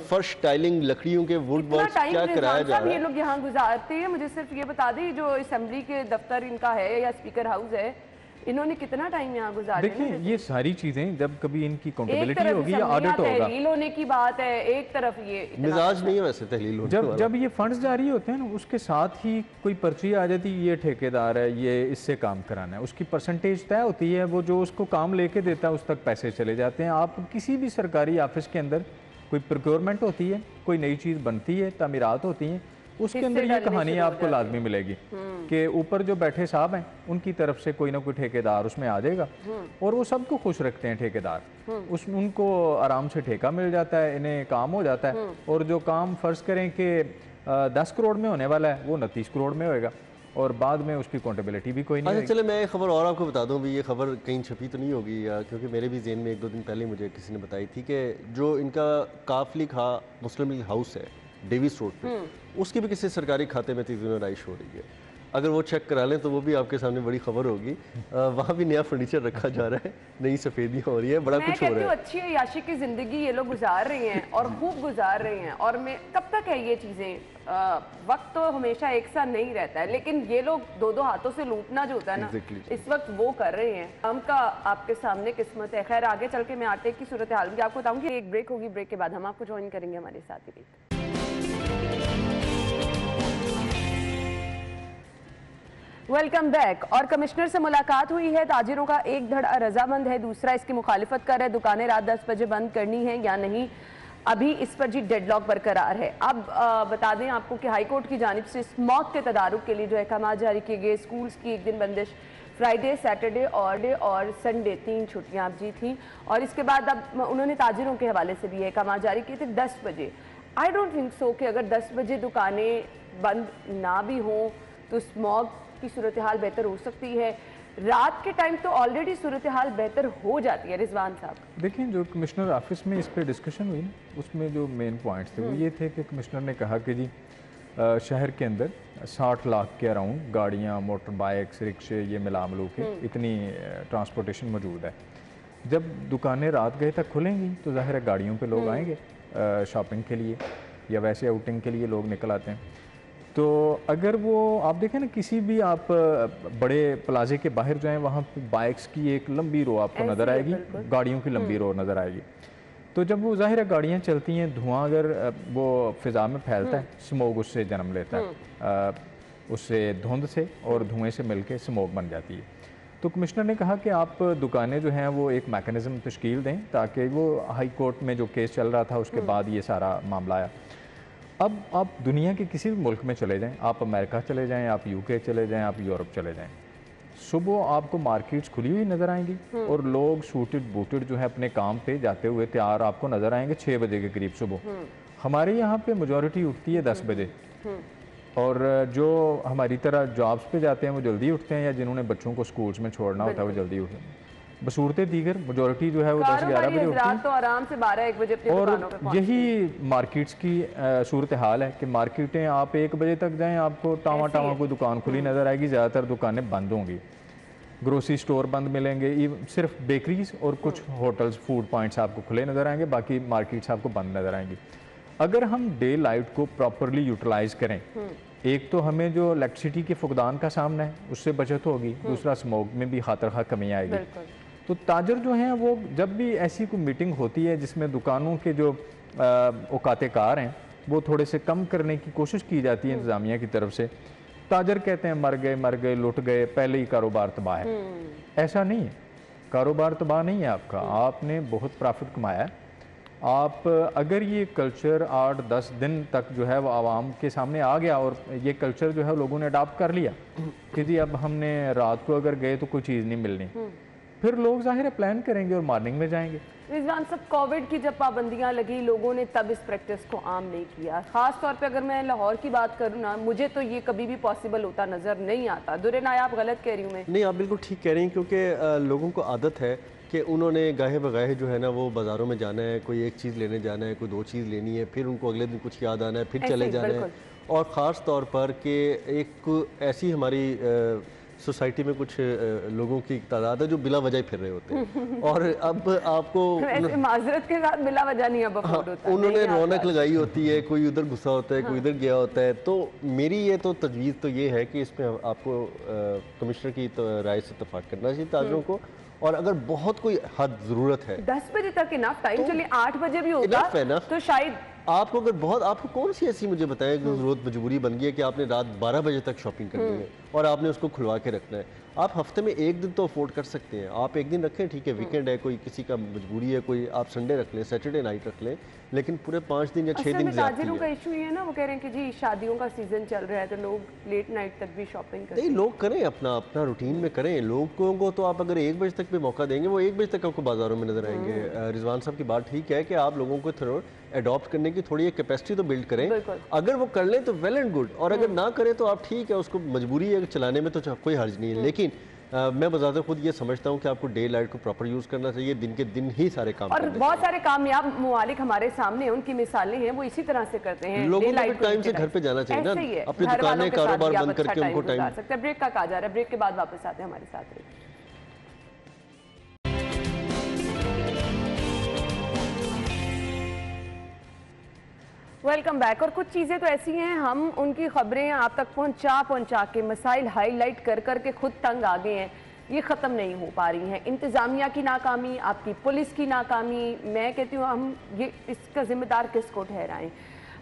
फर्श टाइलिंग, लकड़ियों के वुड वर्क क्या कराया जा रहा है। ये लोग यहाँ गुजारते हैं। मुझे सिर्फ ये बता दें, जो असेंबली के दफ्तर इनका है या स्पीकर हाउस है, इन्होंने कितना टाइम यहाँ गुजारा? देखिए ये सारी चीजें जब कभी इनकी अकाउंटेबिलिटी होगी या ऑडिट होगा, तहलील होने की बात है, एक तरफ ये मिजाज नहीं है वैसे तहलील होने वाला। जब ये फंड्स जारी होते हैं ना, उसके साथ ही कोई पर्ची आ जाती है, ये ठेकेदार है, ये इससे काम कराना है, उसकी परसेंटेज तय होती है, वो जो उसको काम लेके देता है उस तक पैसे चले जाते हैं। आप किसी भी सरकारी ऑफिस के अंदर कोई प्रोक्योरमेंट होती है, कोई नई चीज़ बनती है, तामीरात होती हैं, उसके अंदर ये कहानी आपको लाजमी मिलेगी कि ऊपर जो बैठे साहब हैं उनकी तरफ से कोई ना कोई ठेकेदार उसमें आ जाएगा और वो सबको खुश रखते हैं ठेकेदार, उनको आराम से ठेका मिल जाता है, इन्हें काम हो जाता है और जो काम फ़र्ज़ करें कि 10 करोड़ में होने वाला है वो 29 करोड़ में होएगा और बाद में उसकी अकाउंटेबिलिटी भी कोई नहीं। अच्छा चले मैं एक खबर और आपको बता दूं, भी ये खबर कहीं छपी तो नहीं होगी क्योंकि मेरे भी जेहन में 1-2 दिन पहले मुझे किसी ने बताई थी कि जो इनका काफली खा मुस्लिम लीग हाउस है डेविस रोड पे, उसकी भी किसी सरकारी खाते में तज़ीनो आराइश हो रही है। अगर वो चेक करा लें तो वो भी आपके सामने बड़ी खबर होगी। वहाँ भी नया फर्नीचर रखा जा रहा है, नई सफेदियाँ हो रही है, बड़ा कुछ हो रहा है। अच्छी याशी की जिंदगी ये लोग गुजार रहे हैं और खूब गुजार रहे हैं और मैं कब तक है ये चीज़ें, वक्त तो हमेशा एक सा नहीं रहता है, लेकिन ये लोग 2-2 हाथों से लूटना जो होता है ना, इस वक्त वो कर रहे हैं। हम का आपके सामने किस्मत है। खैर आगे चल के मैं आटे की सूरत हाल भी आपको बताऊंगी। एक ब्रेक होगी, ब्रेक के बाद हम आपको ज्वाइन करेंगे हमारे साथ ही। Welcome back. और कमिश्नर से मुलाकात हुई है। ताजिरों का एक धड़ा रजामंद है, दूसरा इसकी मुखालिफत कर रहा है। दुकानें रात 10 बजे बंद करनी है या नहीं, अभी इस पर जी डेडलॉक बरकरार है। अब बता दें आपको कि हाई कोर्ट की जानिब से स्मॉक के तदारुक के लिए जो अहकाम जारी किए गए, स्कूल्स की 1 दिन बंदिश, फ्राइडे, सैटरडे और संडे 3 छुट्टियाँ अब जी थी और इसके बाद अब उन्होंने ताजिरों के हवाले से भी अहकाम जारी किए थे 10 बजे। आई डोंट थिंक सो कि अगर 10 बजे दुकानें बंद ना भी हों तो स्मॉग की सूरत हाल बेहतर हो सकती है। रात के टाइम तो ऑलरेडी सूरत हाल बेहतर हो जाती है। रिजवान साहब, देखिए जो कमिश्नर ऑफिस में इस पर डिस्कशन हुई ना, उसमें जो मेन पॉइंट्स थे वो ये थे कि कमिश्नर ने कहा कि जी शहर के अंदर 60 लाख के अराउंड गाड़ियाँ, मोटर बाइक्स, रिक्शे, ये मिला मिलू के इतनी ट्रांसपोर्टेशन मौजूद है। जब दुकानें रात गए तक खुलेंगी तो ज़ाहिर है गाड़ियों पे लोग आएंगे शॉपिंग के लिए या वैसे आउटिंग के लिए लोग निकल आते हैं। तो अगर वो आप देखें ना, किसी भी आप बड़े प्लाजे के बाहर जाएं, वहाँ पे बाइक्स की एक लंबी रो आपको नज़र आएगी, गाड़ियों की लंबी रो नज़र आएगी। तो जब वो ज़ाहिर है गाड़ियाँ चलती हैं, धुआं अगर वो फ़िज़ा में फैलता है, स्मोक उससे जन्म लेता है, उससे धुंध से और धुएँ से मिलके स्मोक बन जाती है। तो कमिश्नर ने कहा कि आप दुकानें जो हैं वो एक मैकेनिज़्म तश्कील दें ताकि वो हाई कोर्ट में जो केस चल रहा था उसके बाद ये सारा मामला आया। अब आप दुनिया के किसी भी मुल्क में चले जाएं, आप अमेरिका चले जाएं, आप यूके चले जाएं, आप यूरोप चले जाएं, सुबह आपको मार्केट्स खुली हुई नज़र आएंगी और लोग सूटेड बूटेड जो है अपने काम पे जाते हुए तैयार आपको नज़र आएंगे 6 बजे के करीब सुबह। हमारे यहाँ पे मेजॉरिटी उठती है 10 बजे और जो हमारी तरह जॉब्स पे जाते हैं वो जल्दी उठते हैं या जिन्होंने बच्चों को स्कूल्स में छोड़ना होता है वो जल्दी उठते हैं। बसूरत दीगर मेजॉरिटी जो है वो 10-11 बजे उठती है तो आराम से 12-1 बजे अपनी दुकानों पे पहुंचते हैं। यही मार्केट्स की सूरत हाल है कि मार्केटें आप 1 बजे तक जाएं आपको टावा टावा कोई दुकान खुली नज़र आएगी, ज़्यादातर दुकानें बंद होंगी, ग्रोसरी स्टोर बंद मिलेंगे, सिर्फ बेकरीज और कुछ होटल्स, फूड पॉइंट्स आपको खुले नज़र आएंगे, बाकी मार्केट्स आपको बंद नज़र आएंगी। अगर हम डे लाइट को प्रॉपरली यूटिलाइज करें, एक तो हमें जो इलेक्ट्रिसिटी के फुकदान का सामना है उससे बचत होगी, दूसरा स्मोक में भी खातर कमी आएगी। तो ताजर जो हैं वो जब भी ऐसी कोई मीटिंग होती है जिसमें दुकानों के जो औकाते कार हैं वो थोड़े से कम करने की कोशिश की जाती है इंतज़ामिया की तरफ से, ताजर कहते हैं मर गए लुट गए, पहले ही कारोबार तबाह है। ऐसा नहीं है, कारोबार तबाह नहीं है आपका, आपने बहुत प्रॉफिट कमाया है। आप अगर ये कल्चर 8-10 दिन तक जो है वो आवाम के सामने आ गया और ये कल्चर जो है लोगों ने अडॉप्ट कर लिया कि जी अब हमने रात को अगर गए तो कोई चीज़ नहीं मिलनी, फिर लोग ज़ाहिर है प्लान करेंगे और मॉर्निंग में जाएंगे। रिजवान साहब, कोविड की जब पाबंदियां लगी लोगों ने तब इस प्रैक्टिस को आम नहीं किया। खास तौर पे अगर मैं लाहौर की बात करूँ ना, मुझे तो ये कभी भी पॉसिबल होता नज़र नहीं आता। दुर्रे नायाब गलत कह रही हूँ मैं? नहीं, आप बिल्कुल ठीक कह रही हैं, क्योंकि लोगों को आदत है कि उन्होंने गाहे बगाहे जो है ना वो बाज़ारों में जाना है, कोई एक चीज़ लेने जाना है, कोई 2 चीज़ लेनी है, फिर उनको अगले दिन कुछ याद आना है, फिर चले जाना है। और ख़ास तौर पर कि एक ऐसी हमारी सोसाइटी में कुछ लोगों की तादाद है जो बिला वजह फिर रहे होते हैं और अब आपको माजरत के साथ बिला वजह नहीं अब अफोर्ड होता, उन्होंने रौनक लगाई होती है, कोई उधर गुस्सा होता है, कोई इधर गया होता है। तो मेरी ये तो तजवीज़ तो ये है कि इसमें आपको कमिश्नर की राय से इत्तेफाक करना चाहिए ताजरों को, और अगर बहुत कोई हद ज़रूरत है 10 बजे तक इनफ टाइम, चलिए 8 बजे भी होगा तो शायद आपको, अगर बहुत आपको कौन सी ऐसी मुझे बताएं कि ज़रूरत मजबूरी बन गई है कि आपने रात 12 बजे तक शॉपिंग करनी है और आपने उसको खुलवा के रखना है। आप हफ्ते में 1 दिन तो अफोर्ड कर सकते हैं, आप 1 दिन रखें, ठीक है, वीकेंड है, कोई किसी का मजबूरी है, कोई आप संडे रख लें, सैटरडे नाइट रख लें, लेकिन पूरे 5 दिन या 6 दिन ताजिरों का इशू ये है ना, वो कह रहे हैं कि जी शादियों का सीजन चल रहा है तो लोग लेट नाइट तक भी शॉपिंग करते हैं। नहीं, लोग करें अपना रूटीन में करें। लोगों को तो आप अगर 1 बजे तक भी मौका देंगे वो 1 बजे तक आपको बाजारों में नजर आएंगे। रिजवान साहब की बात ठीक है कि आप लोगों को थोड़ा अडॉप्ट करने की थोड़ी एक कैपेसिटी तो बिल्ड करें, अगर वो कर लें तो वेल एंड गुड, और अगर ना करें तो आप ठीक है, उसको मजबूरी है चलाने में तो कोई हर्ज नहीं है। लेकिन मैं बजाते खुद ये समझता हूँ कि आपको डे लाइट को प्रॉपर यूज़ करना चाहिए, दिन के दिन ही सारे काम और बहुत सारे कामयाब मुमालिक हमारे सामने उनकी मिसालें हैं, वो इसी तरह से करते हैं। लोगों को टाइम से घर पे जाना चाहिए ना, अपनी दुकानें कारोबार बंद करके उनको टाइम सकते हैं। ब्रेक का कहा जा रहा है, ब्रेक के बाद वापस आते हैं, हमारे साथ रहिए। Welcome back. और कुछ चीज़ें तो ऐसी हैं, हम उनकी खबरें आप तक पहुंचा के मसाइल हाईलाइट कर करके खुद तंग आ गए हैं, ये ख़त्म नहीं हो पा रही हैं। इंतज़ामिया की नाकामी, आपकी पुलिस की नाकामी, मैं कहती हूँ हम ये इसका ज़िम्मेदार किसको ठहराएं?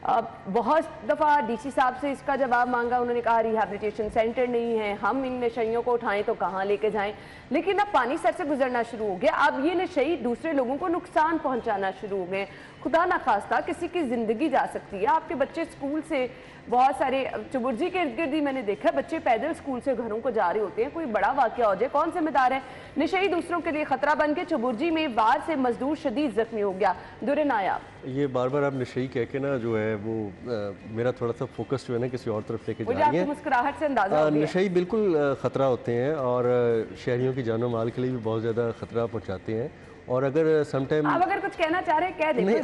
बहुत दफ़ा डीसी साहब से इसका जवाब मांगा, उन्होंने कहा रिहैबिलिटेशन सेंटर नहीं है, हम इन नशइयों को उठाएं तो कहाँ लेके जाएं। लेकिन अब पानी सर से गुजरना शुरू हो गया, अब ये नशई दूसरे लोगों को नुकसान पहुंचाना शुरू हो गए। खुदा ना खास्ता किसी की ज़िंदगी जा सकती है। आपके बच्चे स्कूल से, बहुत सारे चुबुर्जी के इर्द गिर्द ही मैंने देखा है, बच्चे पैदल स्कूल से घरों को जा रहे होते हैं, कोई बड़ा वाक़या हो जाए कौन जिम्मेदार है? नशई दूसरों के लिए ख़तरा बन के चुबुर्जी में वार से मजदूर शदीद जख्मी हो गया। दुर्रे नायाब। ये बार बार आप नशई कह के ना जो है वो मेरा थोड़ा सा फोकस जो है ना किसी और तरफ लेके जा रही है। मुस्कुराहट से अंदाजा नशई बिल्कुल ख़तरा होते हैं और शहरियों की जानो माल के लिए भी बहुत ज़्यादा ख़तरा पहुँचाते हैं। और अगर समटाइम आप अगर कुछ कहना चाह रहे हैं कह दें। नहीं,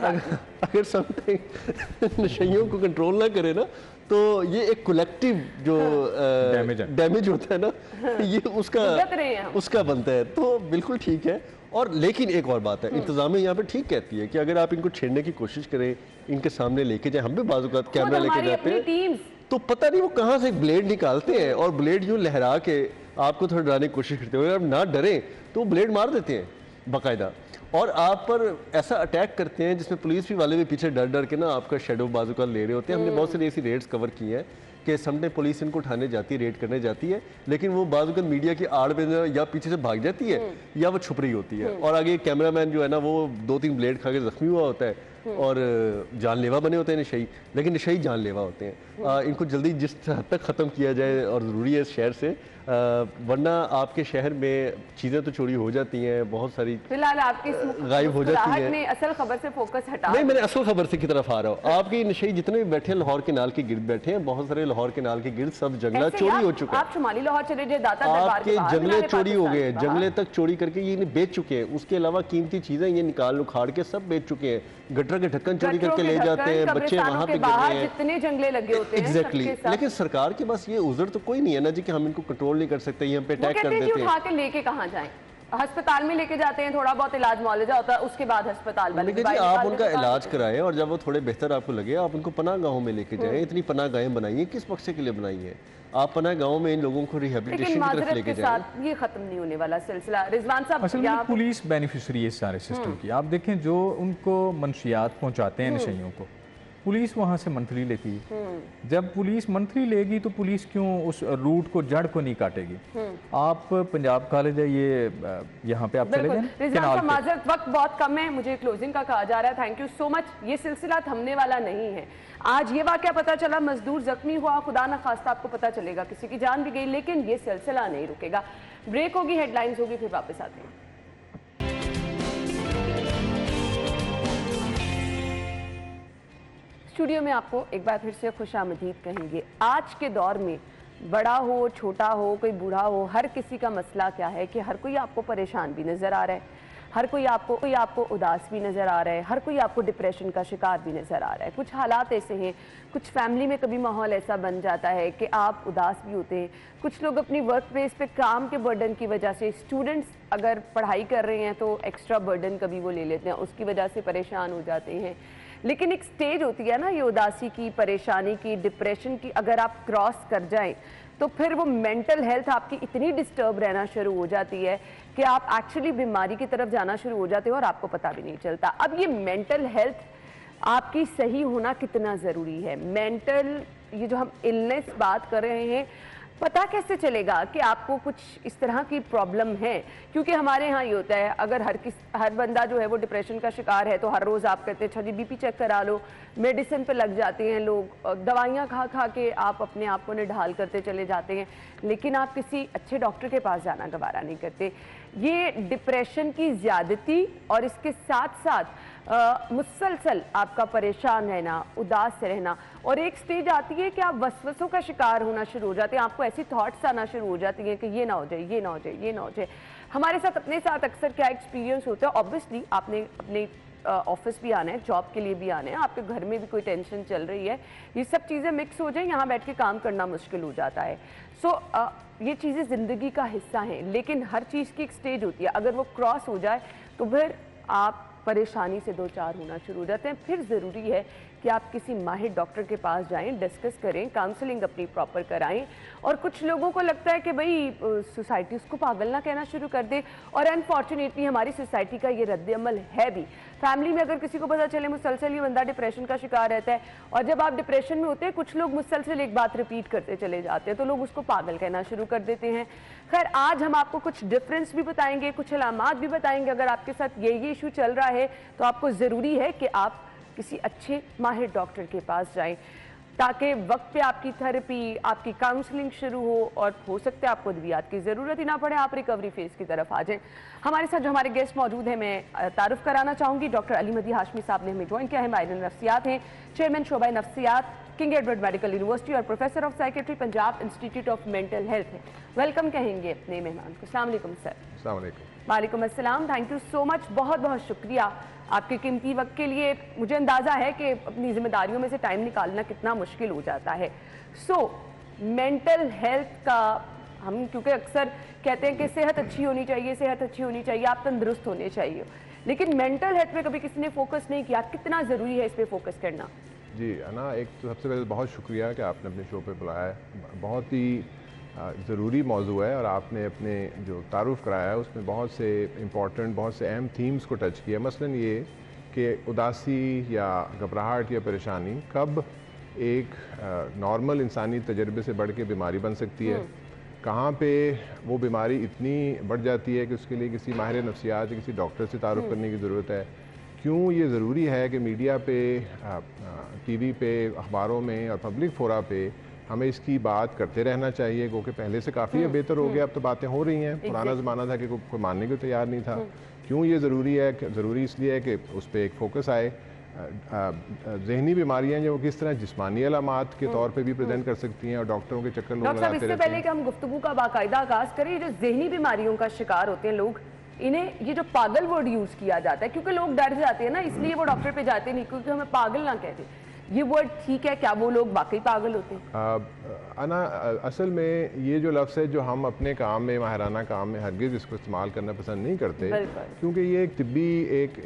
अगर समटाइम नशइयों को कंट्रोल ना करे ना तो ये एक कलेक्टिव जो डैमेज होता है ना ये उसका बनता है। तो बिल्कुल ठीक है। और लेकिन एक और बात है, इंतजामिया यहाँ पे ठीक कहती है कि अगर आप इनको छेड़ने की कोशिश करें, इनके सामने लेके जाए, हम भी बाज़-औक़ात कैमरा लेके जाते हैं तो पता नहीं वो कहाँ से ब्लेड निकालते हैं और ब्लेड यूँ लहरा के आपको थोड़ा डराने की कोशिश करते हैं। अगर आप ना डरें तो ब्लेड मार देते हैं बाकायदा, और आप पर ऐसा अटैक करते हैं जिसमें पुलिस भी वाले भी पीछे डर डर के ना आपका शेडो बाजू का ले रहे होते हैं। हमने बहुत सारी ऐसी रेड्स कवर की हैं कि समटाइम पुलिस इनको उठाने जाती है, रेड करने जाती है, लेकिन वो बाजू मीडिया की आड़ में या पीछे से भाग जाती है या वो छुप रही होती है, और आगे कैमरामैन जो है ना वो 2-3 ब्लेड खा के जख्मी हुआ होता है और जानलेवा बने होते हैं नशई, लेकिन नशई जानलेवा होते हैं। इनको जल्दी जिस हद तक ख़त्म किया जाए और ज़रूरी है इस शहर से, वरना आपके शहर में चीज़ें तो चोरी हो जाती हैं, बहुत सारी फिलहाल आपकी गायब हो जाती हैं। असल खबर से फोकस हटा नहीं, मैंने असल खबर से की तरफ आ रहा हूँ। आपकी नशई जितने भी बैठे हैं लाहौर के नाल के गिर्द बैठे हैं, बहुत सारे लाहौर के नाल के गिर्द सब जंगला चोरी हो चुका है। आप शुमाली लाहौर चले जाइए, दाता दरबार के जंगले चोरी हो गए, जंगले तक चोरी करके ये बेच चुके हैं। उसके अलावा कीमती चीजें ये निकाल उखाड़ के सब बेच चुके हैं। गटर के ढक्कन चोरी करके ले जाते हैं, बच्चे वहां पे गिर रहे हैं, जितने जंगले लगे होते हैं। एग्जैक्टली। लेकिन सरकार के पास ये उज़र तो कोई नहीं है ना जी कि हम इनको कंट्रोल नहीं कर सकते, ये हम पे अटैक कर देते हैं। उठा के लेके कहाँ जाएं? अस्पताल में लेके जाते हैं, थोड़ा बहुत इलाज मुआवजा होता है, उसके बाद अस्पताल में आप उनका इलाज कराएं और जब वो थोड़े बेहतर आपको लगे आप उनको पनाह गाहों में लेके जाएं। इतनी पनाह गाहें बनाइए, किस मकसद के लिए बनाई है? आप पनाह गाहों में इन लोगों को रिहेबिलिटेशन की तरफ लेके जाएं। ये खत्म नहीं होने वाला सिलसिला। रिजवान साहब, असल में पुलिस बेनिफिशियरी है सारे सिस्टम की। आप देखें जो उनको मंशियात पहुंचाते हैं नशइयों को, पुलिस वहाँ से मंथली लेती है। जब पुलिस मंथली लेगी तो पुलिस क्यों उस रूट को, जड़ को नहीं काटेगी? आप पंजाब कॉलेज है ये, यहाँ पे आप चले जाएं। माजरत, वक्त बहुत कम है, मुझे क्लोजिंग का कहा जा रहा है। Thank you so much. ये सिलसिला थमने वाला नहीं है। आज ये वाकया पता चला, मजदूर जख्मी हुआ, खुदा न खास्ता आपको पता चलेगा किसी की जान भी गई, लेकिन ये सिलसिला नहीं रुकेगा। ब्रेक होगी, हेडलाइंस होगी, फिर वापस आते हैं। स्टूडियो में आपको एक बार फिर से खुशामदीद कहेंगे। आज के दौर में बड़ा हो, छोटा हो, कोई बूढ़ा हो, हर किसी का मसला क्या है कि हर कोई आपको परेशान भी नज़र आ रहा है, हर कोई आपको उदास भी नज़र आ रहा है, हर कोई आपको डिप्रेशन का शिकार भी नज़र आ रहा है। कुछ हालात ऐसे हैं, कुछ फैमिली में कभी माहौल ऐसा बन जाता है कि आप उदास भी होते हैं। कुछ लोग अपनी वर्क प्लेस पे काम के बर्डन की वजह से, स्टूडेंट्स अगर पढ़ाई कर रहे हैं तो एक्स्ट्रा बर्डन कभी वो ले लेते हैं, उसकी वजह से परेशान हो जाते हैं। लेकिन एक स्टेज होती है ना ये उदासी की, परेशानी की, डिप्रेशन की, अगर आप क्रॉस कर जाएं तो फिर वो मेंटल हेल्थ आपकी इतनी डिस्टर्ब रहना शुरू हो जाती है कि आप एक्चुअली बीमारी की तरफ जाना शुरू हो जाते हो और आपको पता भी नहीं चलता। अब ये मेंटल हेल्थ आपकी सही होना कितना ज़रूरी है? मेंटल, ये जो हम इलनेस बात कर रहे हैं, पता कैसे चलेगा कि आपको कुछ इस तरह की प्रॉब्लम है? क्योंकि हमारे यहाँ ये होता है, अगर हर बंदा जो है वो डिप्रेशन का शिकार है तो हर रोज़ आप कहते हैं अच्छा जी बीपी चेक करा लो, मेडिसिन पे लग जाते हैं लोग, दवाइयाँ खा खा के आप अपने आप को निढाल करते चले जाते हैं, लेकिन आप किसी अच्छे डॉक्टर के पास जाना गवारा नहीं करते। ये डिप्रेशन की ज़्यादती और इसके साथ साथ मुसलसल आपका परेशान रहना, उदास रहना, और एक स्टेज आती है कि आप वसवसों का शिकार होना शुरू हो जाते हैं। आपको ऐसी थॉट्स आना शुरू हो जाती हैं कि ये ना हो जाए, ये ना हो जाए, ये ना हो जाए। हमारे साथ, अपने साथ अक्सर क्या एक्सपीरियंस होता है, ऑब्वियसली आपने अपने ऑफिस भी आना है, जॉब के लिए भी आना है, आपके घर में भी कोई टेंशन चल रही है, ये सब चीज़ें मिक्स हो जाए, यहाँ बैठ के काम करना मुश्किल हो जाता है। सो ये चीज़ें ज़िंदगी का हिस्सा हैं, लेकिन हर चीज़ की एक स्टेज होती है, अगर वो क्रॉस हो जाए तो फिर आप परेशानी से दो चार होना शुरू हो जाते हैं। फिर ज़रूरी है कि आप किसी माहिर डॉक्टर के पास जाएं, डिस्कस करें, काउंसलिंग अपनी प्रॉपर कराएं। और कुछ लोगों को लगता है कि भाई सोसाइटी उसको पागल ना कहना शुरू कर दे, और अनफॉर्चुनेटली हमारी सोसाइटी का ये रद्द अमल है भी। फैमिली में अगर किसी को पता चले मुसलसल ये बंदा डिप्रेशन का शिकार रहता है, और जब आप डिप्रेशन में होते हैं कुछ लोग मुसलसल एक बात रिपीट करते चले जाते हैं, तो लोग उसको पागल कहना शुरू कर देते हैं। खैर, आज हम आपको कुछ डिफरेंस भी बताएंगे, कुछ अलामात भी बताएंगे। अगर आपके साथ ये इशू चल रहा है तो आपको ज़रूरी है कि आप किसी अच्छे माहिर डॉक्टर के पास जाएं। ताकि वक्त पे आपकी थेरेपी, आपकी काउंसलिंग शुरू हो सकता है आपको अद्वियात की ज़रूरत ही ना पड़े, आप रिकवरी फेज़ की तरफ आ जाएं। हमारे साथ जो हमारे गेस्ट मौजूद हैं, मैं तारुफ कराना चाहूँगी। डॉक्टर अली मदी हाशमी साहब ने हमें ज्वाइन किया है, माहिर नफ्सियात हैं, चेयरमैन शोबा नफ्सियात, किंग एडवर्ड मेडिकल यूनिवर्सिटी और professor of psychiatry, Punjab institute of mental health है। वेलकम कहेंगे अपने मेहमान को। अस्सलाम वालेकुम सर। अस्सलाम वालेकुम। वालेकुम अस्सलाम। थैंक यू सो मच, बहुत बहुत शुक्रिया आपके कीमती वक्त के लिए। मुझे अंदाज़ा है कि अपनी जिम्मेदारियों में से टाइम निकालना कितना मुश्किल हो जाता है। मेंटल हेल्थ का हम क्योंकि अक्सर कहते हैं कि सेहत अच्छी होनी चाहिए, सेहत अच्छी होनी चाहिए, आप तंदुरुस्त होने चाहिए, लेकिन मेंटल हेल्थ पे कभी किसी ने फोकस नहीं किया। कितना ज़रूरी है इस पर फोकस करना? जी अना, एक तो सबसे पहले बहुत शुक्रिया कि आपने अपने शो पे बुलाया है। बहुत ही ज़रूरी मौजू है और आपने अपने जो तारुफ कराया है उसमें बहुत से इम्पॉर्टेंट, बहुत से अहम थीम्स को टच किया। मसलन ये कि उदासी या घबराहट या परेशानी कब एक नॉर्मल इंसानी तजर्बे से बढ़ के बीमारी बन सकती है, कहाँ पे वो बीमारी इतनी बढ़ जाती है कि उसके लिए किसी माहिर नफ्सियात या किसी डॉक्टर से तारुफ करने की ज़रूरत है, क्यों ये ज़रूरी है कि मीडिया पे, टीवी पे, अखबारों में और पब्लिक फोरा पे हमें इसकी बात करते रहना चाहिए, क्योंकि पहले से काफ़ी बेहतर हो गया, अब तो बातें हो रही हैं। पुराना ज़माना था कि कोई मानने को तैयार नहीं था। क्यों ये ज़रूरी है? ज़रूरी इसलिए है कि उस पर एक फ़ोकस आए। जहनी बीमारियां जो किस तरह जिस्मानी अलामात के तौर पे भी प्रेजेंट कर सकती हैं और डॉक्टरों के चक्कर लोग लगाते रहते हैं। इससे पहले कि हम गुफ्तगू का बाकायदा आगाज करें, जो जहनी बीमारियों का शिकार होते हैं लोग, इन्हें ये जो पागल वर्ड यूज किया जाता है, क्योंकि लोग डर जाते हैं ना, इसलिए वो डॉक्टर पे जाते नहीं, क्योंकि हमें पागल ना कहते। ये वर्ड ठीक है क्या? वो लोग वाकई पागल होते हैं? अना, असल में ये जो लफ्ज़ है जो हम अपने काम में, माहिराना काम में हरगिज़ इसको इस्तेमाल करना पसंद नहीं करते, क्योंकि ये एक तिब्बी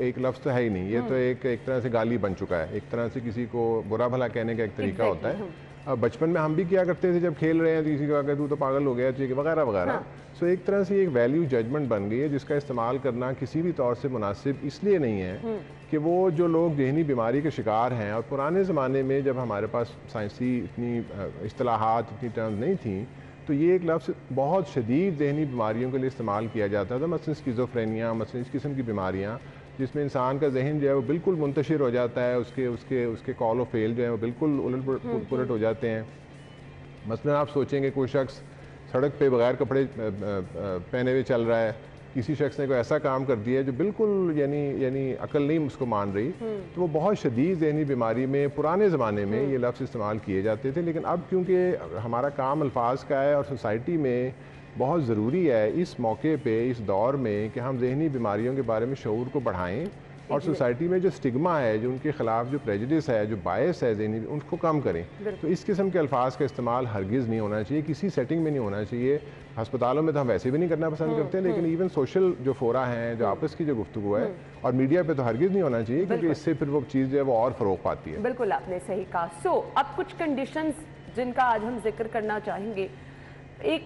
एक लफ्ज़ तो है ही नहीं। ये तो एक तरह से गाली बन चुका है, एक तरह से किसी को बुरा भला कहने का एक तरीका होता है। अब बचपन में हम भी क्या करते थे, जब खेल रहे हैं तो किसी को अगर तू तो पागल हो गया चाहिए वगैरह वगैरह। सो एक तरह से एक वैल्यू जजमेंट बन गई है जिसका इस्तेमाल करना किसी भी तौर से मुनासिब इसलिए नहीं है कि वो जो लोग जहनी बीमारी के शिकार हैं, और पुराने ज़माने में जब हमारे पास साइंसी इतनी इस्तिलाहात, इतनी टर्म्स नहीं थी, तो ये एक लफ्ज़ बहुत शदीद जहनी बीमारियों के लिए इस्तेमाल किया जाता था। मसलन स्किज़ोफ्रेनिया, मसलन इस किस्म की बीमारियाँ जिसमें इंसान का जहन जो है वो बिल्कुल मुंतशिर हो जाता है, उसके कॉल और फेल जो है वो बिल्कुल उलट पुलट हो जाते हैं। मसलन आप सोचेंगे कोई शख्स सड़क पे बगैर कपड़े पहने हुए चल रहा है, किसी शख्स ने कोई ऐसा काम कर दिया है जो बिल्कुल यानी अकल नहीं उसको मान रही, तो वो बहुत शदीद जहनी बीमारी में पुराने ज़माने में ये लफ्ज़ इस्तेमाल किए जाते थे। लेकिन अब क्योंकि हमारा काम अल्फाज का है और सोसाइटी में बहुत ज़रूरी है इस मौके पे, इस दौर में, कि हम जहनी बीमारियों के बारे में शऊर को बढ़ाएं और सोसाइटी में जो स्टिग्मा है, जो उनके ख़िलाफ़ जो प्रेजुडिस है, जो बायस है जहनी, उनको कम करें। तो इस किस्म के अल्फाज का इस्तेमाल हरगिज़ नहीं होना चाहिए, किसी सेटिंग में नहीं होना चाहिए। अस्पतालों में तो हम वैसे भी नहीं करना पसंद करते, लेकिन इवन सोशल जो फोरा हैं, जो आपस की जो गुफ्तगू है, और मीडिया पे तो हरगिज़ नहीं होना चाहिए, क्योंकि इससे फिर वो चीज़ जो है वो और फ़रोग पाती है। बिल्कुल आपने सही कहा। अब कुछ कंडीशंस जिनका आज हम जिक्र करना चाहेंगे। एक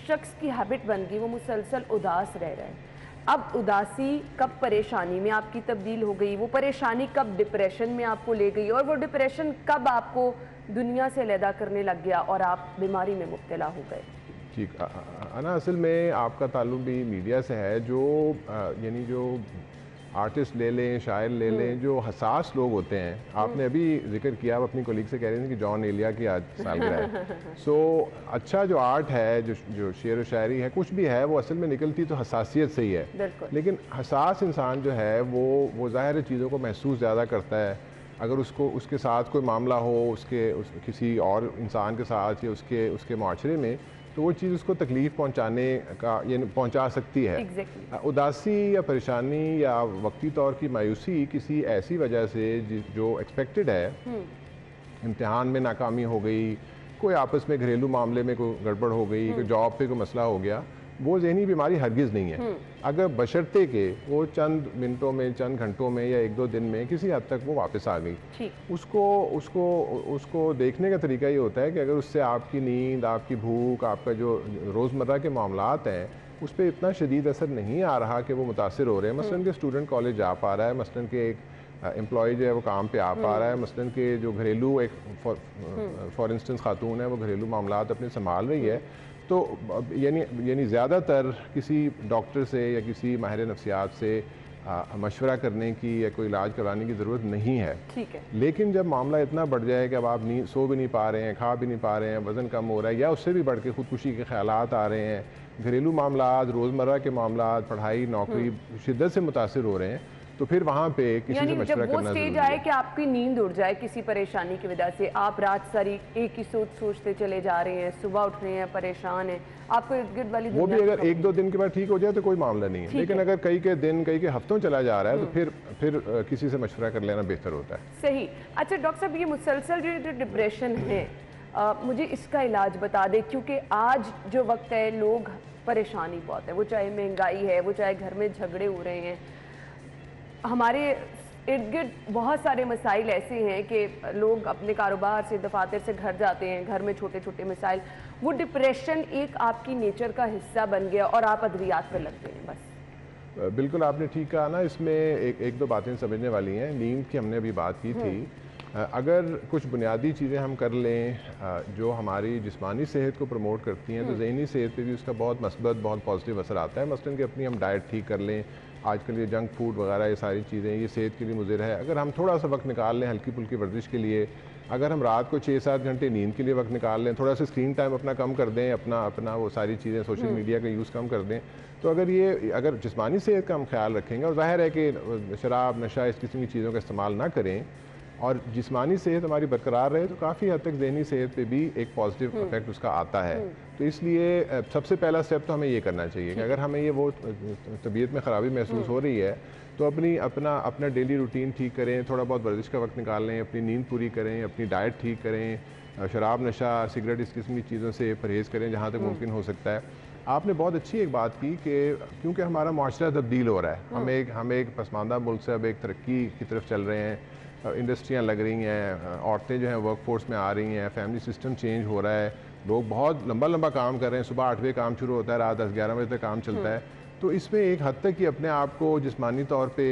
शख्स की हैबिट बन गई, वो मुसलसल उदास रह रहा है। अब उदासी कब परेशानी में आपकी तब्दील हो गई, वो परेशानी कब डिप्रेशन में आपको ले गई, और वो डिप्रेशन कब आपको दुनिया से अलहदा करने लग गया और आप बीमारी में मुब्तला हो गए? ठीक अना, असल में आपका ताल्लुक भी मीडिया से है। यानी जो आर्टिस्ट ले लें, शायर ले लें, जो हसास लोग होते हैं, आपने अभी जिक्र किया, आप अपनी कोलीग से कह रहे थे कि जॉन एलिया की आज सालगिरह है। सो अच्छा जो आर्ट है, जो शेर व शायरी है, कुछ भी है, वो असल में निकलती तो हसासियत से ही है। लेकिन हसास इंसान जो है वो ज़ाहिर चीज़ों को महसूस ज़्यादा करता है। अगर उसके साथ कोई मामला हो, किसी और इंसान के साथ या उसके माशरे में, तो वो चीज़ उसको तकलीफ़ पहुंचाने का यानी पहुंचा सकती है। उदासी या परेशानी या वक्ती तौर की मायूसी किसी ऐसी वजह से जो एक्सपेक्टेड है, इम्तिहान में नाकामी हो गई, कोई आपस में घरेलू मामले में कोई गड़बड़ हो गई, कोई जॉब पे कोई मसला हो गया, वो जहनी बीमारी हरगिज़ नहीं है। अगर बशर्ते के वो चंद मिनटों में, चंद घंटों में या एक दो दिन में किसी हद तक वो वापस आ गई, उसको देखने का तरीका ये होता है कि अगर उससे आपकी नींद, आपकी भूख, आपका जो रोज़मर्रा के मामलात हैं, उस पर इतना शदीद असर नहीं आ रहा कि वो मुतासिर हो रहे हैं। मसलन के स्टूडेंट कॉलेज जा पा रहा है, मसलन के एक एम्प्लॉय जो है वो काम पे आ पा रहा है, मसलन के जो घरेलू फॉर इंस्टेंस खातून है वो घरेलू मामलात अपने संभाल रही है, तो यानी ज़्यादातर किसी डॉक्टर से या किसी माहिर नफ्सियात से मशवरा करने की या कोई इलाज करवाने की ज़रूरत नहीं है। ठीक है। लेकिन जब मामला इतना बढ़ जाए कि अब आप सो भी नहीं पा रहे हैं, खा भी नहीं पा रहे हैं, वज़न कम हो रहा है या उससे भी बढ़ के खुदकुशी के ख्यालात आ रहे हैं, घरेलू मामलात, रोज़मर्रा के मामलात, पढ़ाई, नौकरी शिद्दत से मुतासिर हो रहे हैं, तो फिर वहाँ पे किसी से मशवरा करना ज़रूरी है। स्टेज आए कि आपकी नींद उड़ जाए किसी परेशानी की वजह से, आप रात सारी एक ही सोचते चले जा रहे हैं, सुबह उठ रहे हैं परेशान हैं, आपको इर्द गिर्द वाली वो भी अगर 1-2 दिन के बाद ठीक हो जाए तो कोई मामला नहीं है, लेकिन अगर कई के दिन, कई के हफ्तों चला जा रहा है तो फिर किसी से मशवरा कर लेना बेहतर होता है। सही। अच्छा डॉक्टर साहब, ये मुसलसल जो डिप्रेशन है, मुझे इसका इलाज बता दें, क्योंकि आज जो वक्त है लोग परेशानी बहुत है, वो चाहे महंगाई है, वो चाहे घर में झगड़े हो रहे हैं, हमारे इर्द गिर्द बहुत सारे मसाइल ऐसे हैं कि लोग अपने कारोबार से, दफातर से घर जाते हैं, घर में छोटे छोटे मसाइल, वो डिप्रेशन एक आपकी नेचर का हिस्सा बन गया और आप अद्वियात पर लगते हैं बस। बिल्कुल आपने ठीक कहा ना, इसमें एक दो बातें समझने वाली हैं। नींद की हमने अभी बात की थी, अगर कुछ बुनियादी चीज़ें हम कर लें जो हमारी जिस्मानी सेहत को प्रमोट करती हैं तो ज़हनी सेहत पे भी उसका बहुत मस्बत, बहुत पॉजिटिव असर आता है। मसलन कि अपनी हम डाइट ठीक कर लें, आजकल ये जंक फूड वगैरह ये सारी चीज़ें ये सेहत के लिए मुज़िर है। अगर हम थोड़ा सा वक्त निकाल लें हल्की फुल्की वर्जिश के लिए, अगर हम रात को 6-7 घंटे नींद के लिए वक्त निकाल लें, थोड़ा सा स्क्रीन टाइम अपना कम कर दें, अपना वो सारी चीज़ें सोशल मीडिया का यूज़ कम कर दें, तो अगर जिस्मानी सेहत का हम ख्याल रखेंगे, और ज़ाहिर है कि शराब नशा इस किस्म की चीज़ों का इस्तेमाल ना करें और जिस्मानी सेहत हमारी बरकरार रहे, तो काफ़ी हद तक ज़हनी सेहत पे भी एक पॉजिटिव इफेक्ट उसका आता है। तो इसलिए सबसे पहला स्टेप तो हमें ये करना चाहिए कि अगर हमें ये वो तबीयत में ख़राबी महसूस हो रही है तो अपना डेली रूटीन ठीक करें, थोड़ा बहुत वर्जिश का वक्त निकाल लें, अपनी नींद पूरी करें, अपनी डाइट ठीक करें, शराब नशा सिगरेट इस किस्म की चीज़ों से परहेज़ करें जहाँ तक मुमकिन हो सकता है। आपने बहुत अच्छी एक बात की कि क्योंकि हमारा माशरा तब्दील हो रहा है, हम एक पसमानदा मुल्क से अब एक तरक्की की तरफ चल रहे हैं, इंडस्ट्रियाँ लग रही हैं, औरतें जो हैं वर्क फोर्स में आ रही हैं, फैमिली सिस्टम चेंज हो रहा है, लोग बहुत लंबा काम कर रहे हैं, सुबह 8 बजे काम शुरू होता है, रात 10-11 बजे तक काम चलता है। तो इसमें एक हद तक कि अपने आप को जिस्मानी तौर पे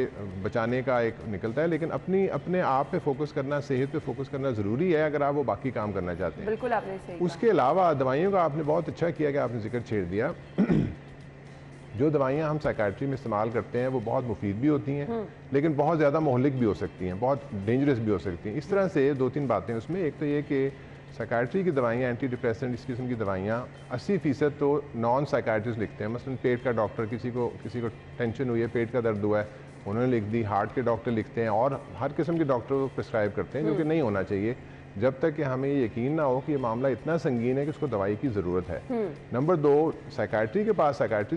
बचाने का एक निकलता है, लेकिन अपने आप पे फोकस करना, सेहत पे फोकस करना ज़रूरी है अगर आप वो बाकी काम करना चाहते हैं। बिल्कुल आपने सही कहा। उसके अलावा दवाइयों का आपने बहुत अच्छा किया कि आपने जिक्र छेड़ दिया। जो दवाइयाँ हम साइकाट्री में इस्तेमाल करते हैं वो बहुत मुफीद भी होती हैं, लेकिन बहुत ज़्यादा मोहलिक भी हो सकती हैं, बहुत डेंजरस भी हो सकती हैं। इस तरह से 2-3 बातें उसमें, एक तो ये कि साइकाट्री की दवाइयाँ, एंटी डिप्रेसेंट इस किस्म की दवाइयाँ 80% तो नॉन साइकाट्रिस्ट लिखते हैं। मसलन पेट का डॉक्टर, किसी को टेंशन हुई है, पेट का दर्द हुआ है, उन्होंने लिख दी, हार्ट के डॉक्टर लिखते हैं और हर किस्म के डॉक्टर को प्रिस्क्राइब करते हैं, जो कि नहीं होना चाहिए जब तक कि हमें ये यकीन ना हो कि ये मामला इतना संगीन है कि उसको दवाई की ज़रूरत है। नंबर 2, साइकाट्रिस्ट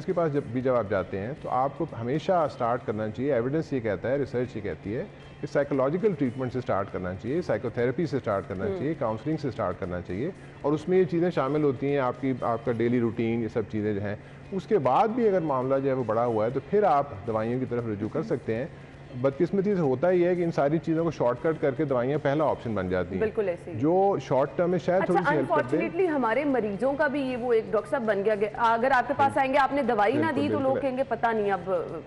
के पास जब आप जाते हैं तो आपको हमेशा स्टार्ट करना चाहिए, एविडेंस ये कहता है, रिसर्च ये कहती है कि साइकोलॉजिकल ट्रीटमेंट से स्टार्ट करना चाहिए, साइकोथेरेपी से स्टार्ट करना चाहिए, काउंसलिंग से स्टार्ट करना चाहिए, और उसमें ये चीज़ें शामिल होती हैं, आपका डेली रूटीन, ये सब चीज़ें जो हैं। उसके बाद भी अगर मामला जो है वो बड़ा हुआ है तो फिर आप दवाइयों की तरफ रुजू कर सकते हैं। बदकिस्मती से होता ही है कि इन सारी चीज़ों को शॉर्टकट करके दवाइयाँ पहला ऑप्शन बन जाती हैं। बिल्कुल ऐसे ही। जो शॉर्ट टर्म में शायद थोड़ी सी हेल्प करते हैं। अनफॉर्चुनेटली हमारे मरीजों का भी ये वो एक डॉक्टर साहब बन गया, अगर आपके पास आएंगे आपने दवाई ना दी तो लोग कहेंगे पता नहीं अब